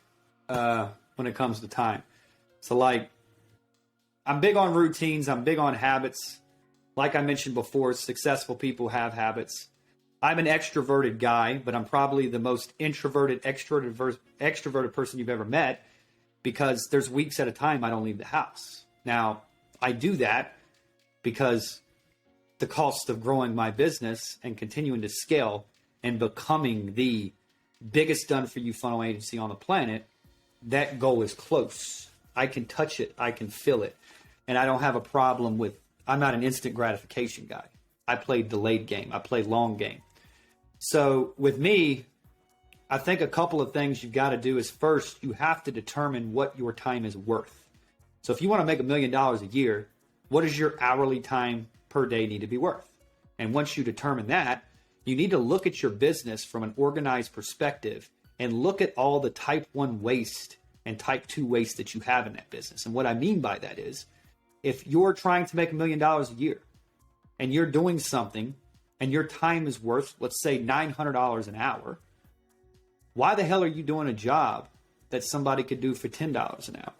when it comes to time. So like, I'm big on routines. I'm big on habits. Like I mentioned before, successful people have habits. I'm an extroverted guy, but I'm probably the most extroverted person you've ever met, because there's weeks at a time I don't leave the house. Now, I do that because the cost of growing my business and continuing to scale and becoming the biggest done-for-you funnel agency on the planet, that goal is close. I can touch it. I can feel it. And I don't have a problem with, I'm not an instant gratification guy. I play delayed game. I play long game. So with me, I think a couple of things you've got to do is, first, you have to determine what your time is worth. So if you want to make $1 million a year, what does your hourly time per day need to be worth? And once you determine that, you need to look at your business from an organized perspective and look at all the type 1 waste and type 2 waste that you have in that business. And what I mean by that is, if you're trying to make $1 million a year and you're doing something and your time is worth, let's say, $900 an hour, why the hell are you doing a job that somebody could do for $10 an hour?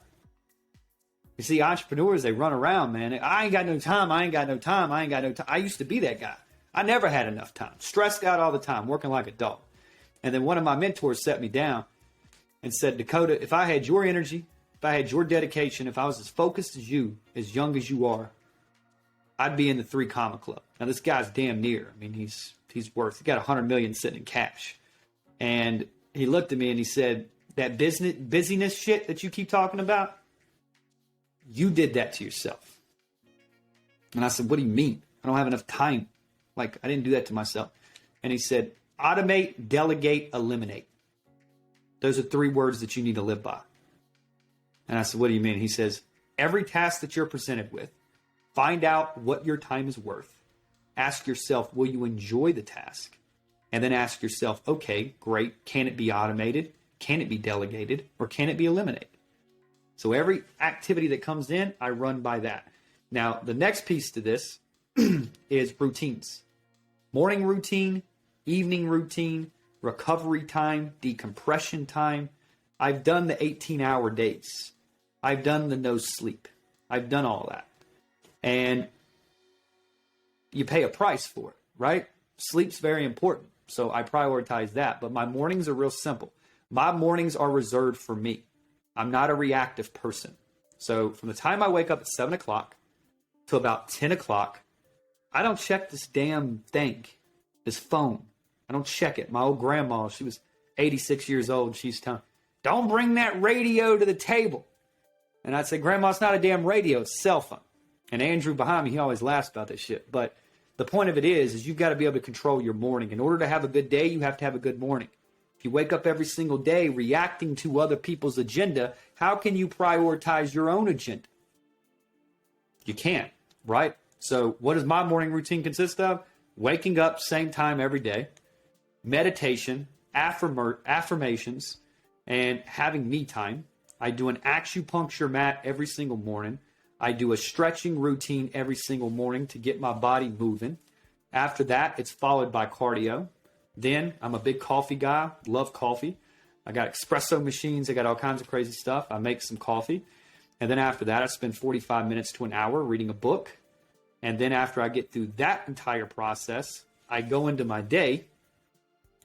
You see, entrepreneurs, they run around, man. I ain't got no time. I ain't got no time. I ain't got no time. I used to be that guy. I never had enough time. Stressed out all the time, working like a dog. And then one of my mentors set me down and said, Dakota, if I had your energy, if I had your dedication, if I was as focused as you, as young as you are, I'd be in the 3 comma club. Now this guy's damn near. I mean, he's got 100 million sitting in cash. And he looked at me and he said, that busyness shit that you keep talking about, you did that to yourself. And I said, what do you mean? I don't have enough time. Like, I didn't do that to myself. And he said, automate, delegate, eliminate. Those are 3 words that you need to live by. And I said, what do you mean? He says, every task that you're presented with, find out what your time is worth. Ask yourself, will you enjoy the task? And then ask yourself, okay, great. Can it be automated? Can it be delegated? Or can it be eliminated? So every activity that comes in, I run by that. Now, the next piece to this is routines. Morning routine, evening routine, recovery time, decompression time. I've done the 18-hour days. I've done the no sleep. I've done all that. And you pay a price for it, right? Sleep's very important. So I prioritize that. But my mornings are real simple. My mornings are reserved for me. I'm not a reactive person. So from the time I wake up at 7 o'clock to about 10 o'clock, I don't check this damn thing, this phone. I don't check it. My old grandma, she was 86 years old. She's telling, don't bring that radio to the table. And I'd say, Grandma, it's not a damn radio, it's a cell phone. And Andrew behind me, he always laughs about this shit. But the point of it is you've got to be able to control your morning. In order to have a good day, you have to have a good morning. If you wake up every single day reacting to other people's agenda, how can you prioritize your own agenda? You can't, right? So what does my morning routine consist of? Waking up same time every day, meditation, affirmations, and having me time. I do an acupuncture mat every single morning. I do a stretching routine every single morning to get my body moving. After that, it's followed by cardio. Then I'm a big coffee guy, love coffee. I got espresso machines. I got all kinds of crazy stuff. I make some coffee. And then after that, I spend 45 minutes to an hour reading a book. And then after I get through that entire process, I go into my day.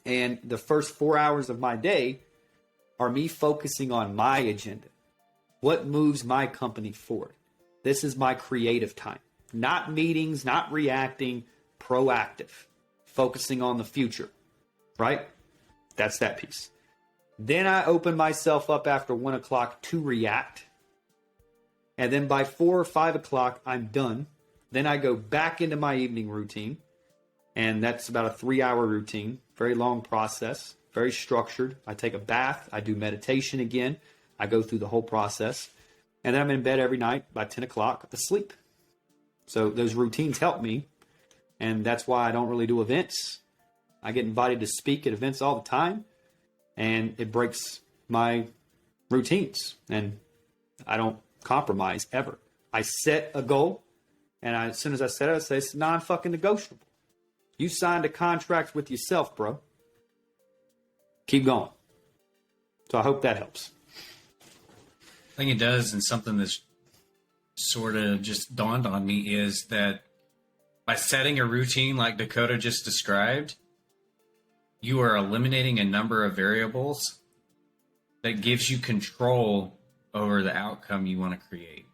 And the first 4 hours of my day are me focusing on my agenda. What moves my company forward? This is my creative time. Not meetings, not reacting, proactive. Focusing on the future, right? That's that piece. Then I open myself up after 1 o'clock to react. And then by 4 or 5 o'clock, I'm done. Then I go back into my evening routine. And that's about a 3-hour routine. Very long process, very structured. I take a bath. I do meditation again. I go through the whole process. And then I'm in bed every night by 10 o'clock asleep. So those routines help me. And that's why I don't really do events. I get invited to speak at events all the time. And it breaks my routines. And I don't compromise ever. I set a goal. And as soon as I set it, I say it's non-fucking negotiable. You signed a contract with yourself, bro. Keep going. So I hope that helps. I think it does. And something that's sort of just dawned on me is that by setting a routine like Dakota just described, you are eliminating a number of variables that gives you control over the outcome you want to create.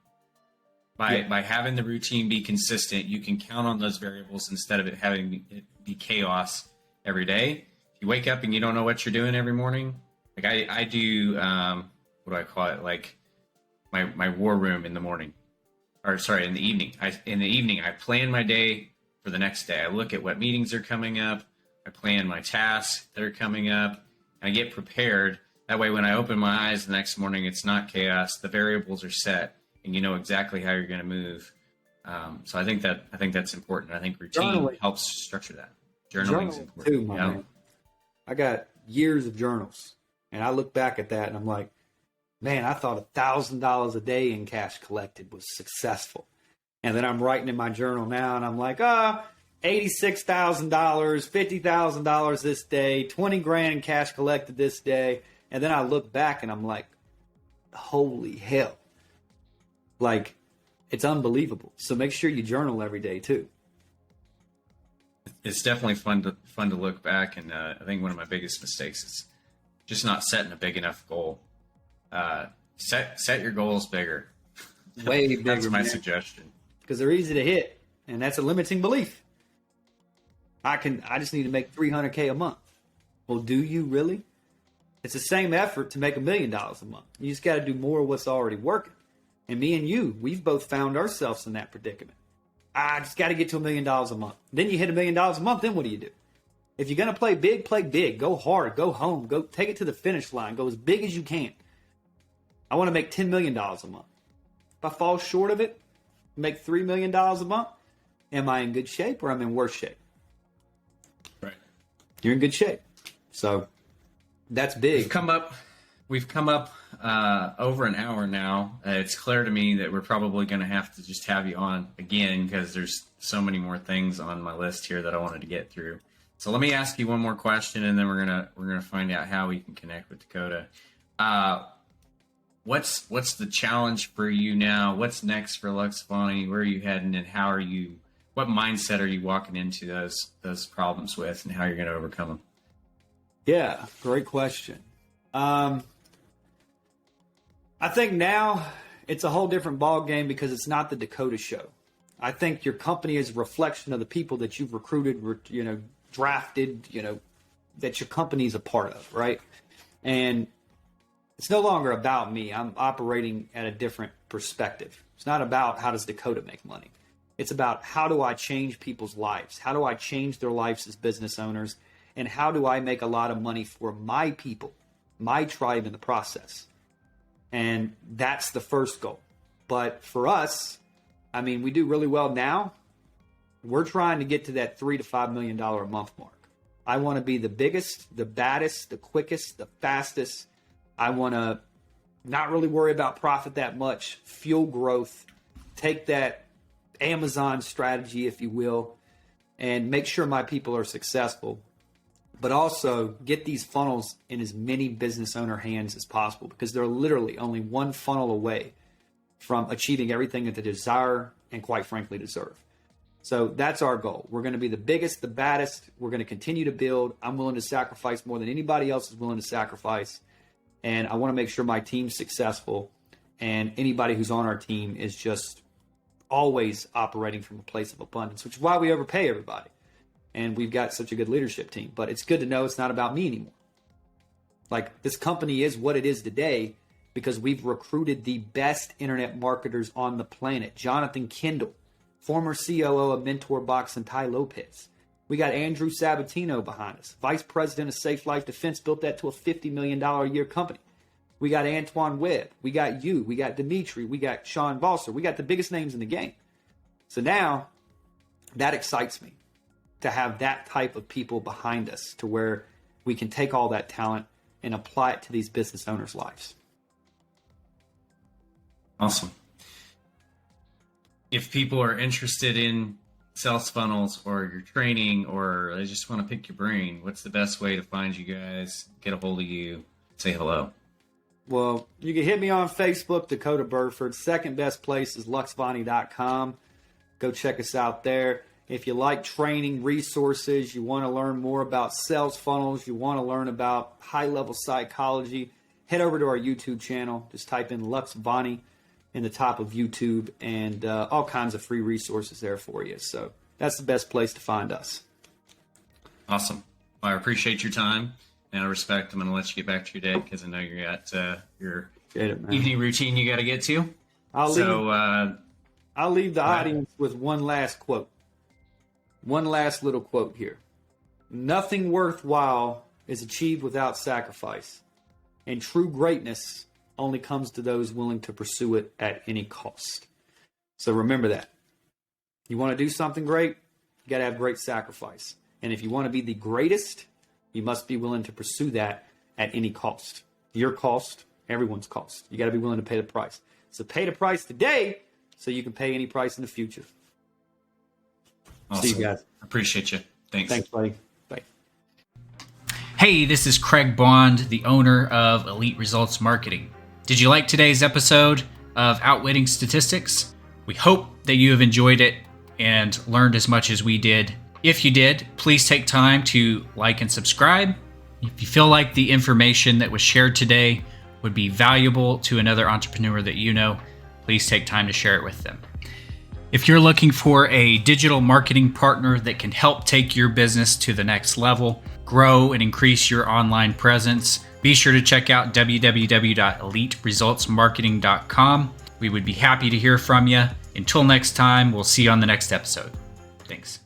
By having the routine be consistent, you can count on those variables instead of it having it be chaos every day. If you wake up and you don't know what you're doing every morning, like I do, what do I call it? Like my war room in the morning. Or sorry, in the evening. In the evening, I plan my day for the next day. I look at what meetings are coming up. I plan my tasks that are coming up. And I get prepared. That way, when I open my eyes the next morning, it's not chaos. The variables are set, and you know exactly how you're going to move. So I think that's important. I think routine helps structure that. Journaling is important too, my man. I got years of journals, and I look back at that, and I'm like, man, I thought $1,000 a day in cash collected was successful. And then I'm writing in my journal now, and I'm like, $86,000, $50,000 this day, 20 grand in cash collected this day. And then I look back, and I'm like, holy hell. Like, it's unbelievable. So make sure you journal every day, too. It's definitely fun to look back. And I think one of my biggest mistakes is just not setting a big enough goal. Set your goals bigger. Way bigger. That's my suggestion. Because they're easy to hit, and that's a limiting belief. I just need to make $300K a month. Well, do you really? It's the same effort to make $1 million a month. You just got to do more of what's already working. And me and you, we've both found ourselves in that predicament. I just got to get to $1 million a month. Then you hit $1 million a month, then what do? If you're going to play big, play big. Go hard. Go home. Go take it to the finish line. Go as big as you can. I want to make $10 million a month. If I fall short of it, make $3 million a month, am I in good shape or am I in worse shape? Right. You're in good shape. So that's big. We've come up over an hour now. It's clear to me that we're probably going to have to just have you on again because there's so many more things on my list here that I wanted to get through. So let me ask you one more question, and then we're gonna find out how we can connect with Dakota. What's the challenge for you now? What's next for Luxvoni? Where are you heading, and what mindset are you walking into those problems with, and how you're going to overcome them? Yeah, great question. I think now it's a whole different ball game because it's not the Dakota show. I think your company is a reflection of the people that you've recruited, drafted, that your company is a part of, right? And it's no longer about me. I'm operating at a different perspective. It's not about how does Dakota make money. It's about how do I change people's lives? How do I change their lives as business owners? And how do I make a lot of money for my people, my tribe in the process? And that's the first goal. But for us, we do really well now. We're trying to get to that $3 to $5 million a month mark. I want to be the biggest, the baddest, the quickest, the fastest. I want to not really worry about profit that much, fuel growth, take that Amazon strategy, if you will, and make sure my people are successful, but also get these funnels in as many business owner hands as possible because they're literally only one funnel away from achieving everything that they desire and, quite frankly, deserve. So that's our goal. We're going to be the biggest, the baddest. We're going to continue to build. I'm willing to sacrifice more than anybody else is willing to sacrifice. And I want to make sure my team's successful and anybody who's on our team is just always operating from a place of abundance, which is why we overpay everybody. And we've got such a good leadership team. But it's good to know it's not about me anymore. Like, this company is what it is today because we've recruited the best internet marketers on the planet. Jonathan Kendall, former COO of Mentor Box and Ty Lopez. We got Andrew Sabatino behind us, Vice President of Safe Life Defense, built that to a $50 million a year company. We got Antoine Webb. We got you. We got Dimitri. We got Sean Valser. We got the biggest names in the game. So now that excites me to have that type of people behind us to where we can take all that talent and apply it to these business owners' lives. Awesome. If people are interested in sales funnels or your training, or they just want to pick your brain, what's the best way to find you guys, get a hold of you, say hello? Well, you can hit me on Facebook, Dakota Burford. Second best place is luxvoni.com. Go check us out there. If you like training resources, you want to learn more about sales funnels, you want to learn about high-level psychology, head over to our YouTube channel. Just type in Luxvoni in the top of YouTube, and all kinds of free resources there for you. So that's the best place to find us. Awesome. Well, I appreciate your time, and I respect. I'm going to let you get back to your day because I know you're at your evening routine you got to get to. I'll leave the audience with one last quote. One last little quote here. Nothing worthwhile is achieved without sacrifice, and true greatness only comes to those willing to pursue it at any cost. So remember that. You want to do something great, you got to have great sacrifice. And if you want to be the greatest, you must be willing to pursue that at any cost. Your cost, everyone's cost. You got to be willing to pay the price. So pay the price today so you can pay any price in the future. Awesome. See you guys. Appreciate you. Thanks. Thanks, buddy. Bye. Hey, this is Craig Bond, the owner of Elite Results Marketing. Did you like today's episode of Outwitting Statistics? We hope that you have enjoyed it and learned as much as we did. If you did, please take time to like and subscribe. If you feel like the information that was shared today would be valuable to another entrepreneur that you know, please take time to share it with them. If you're looking for a digital marketing partner that can help take your business to the next level, grow and increase your online presence, be sure to check out www.eliteresultsmarketing.com. We would be happy to hear from you. Until next time, we'll see you on the next episode. Thanks.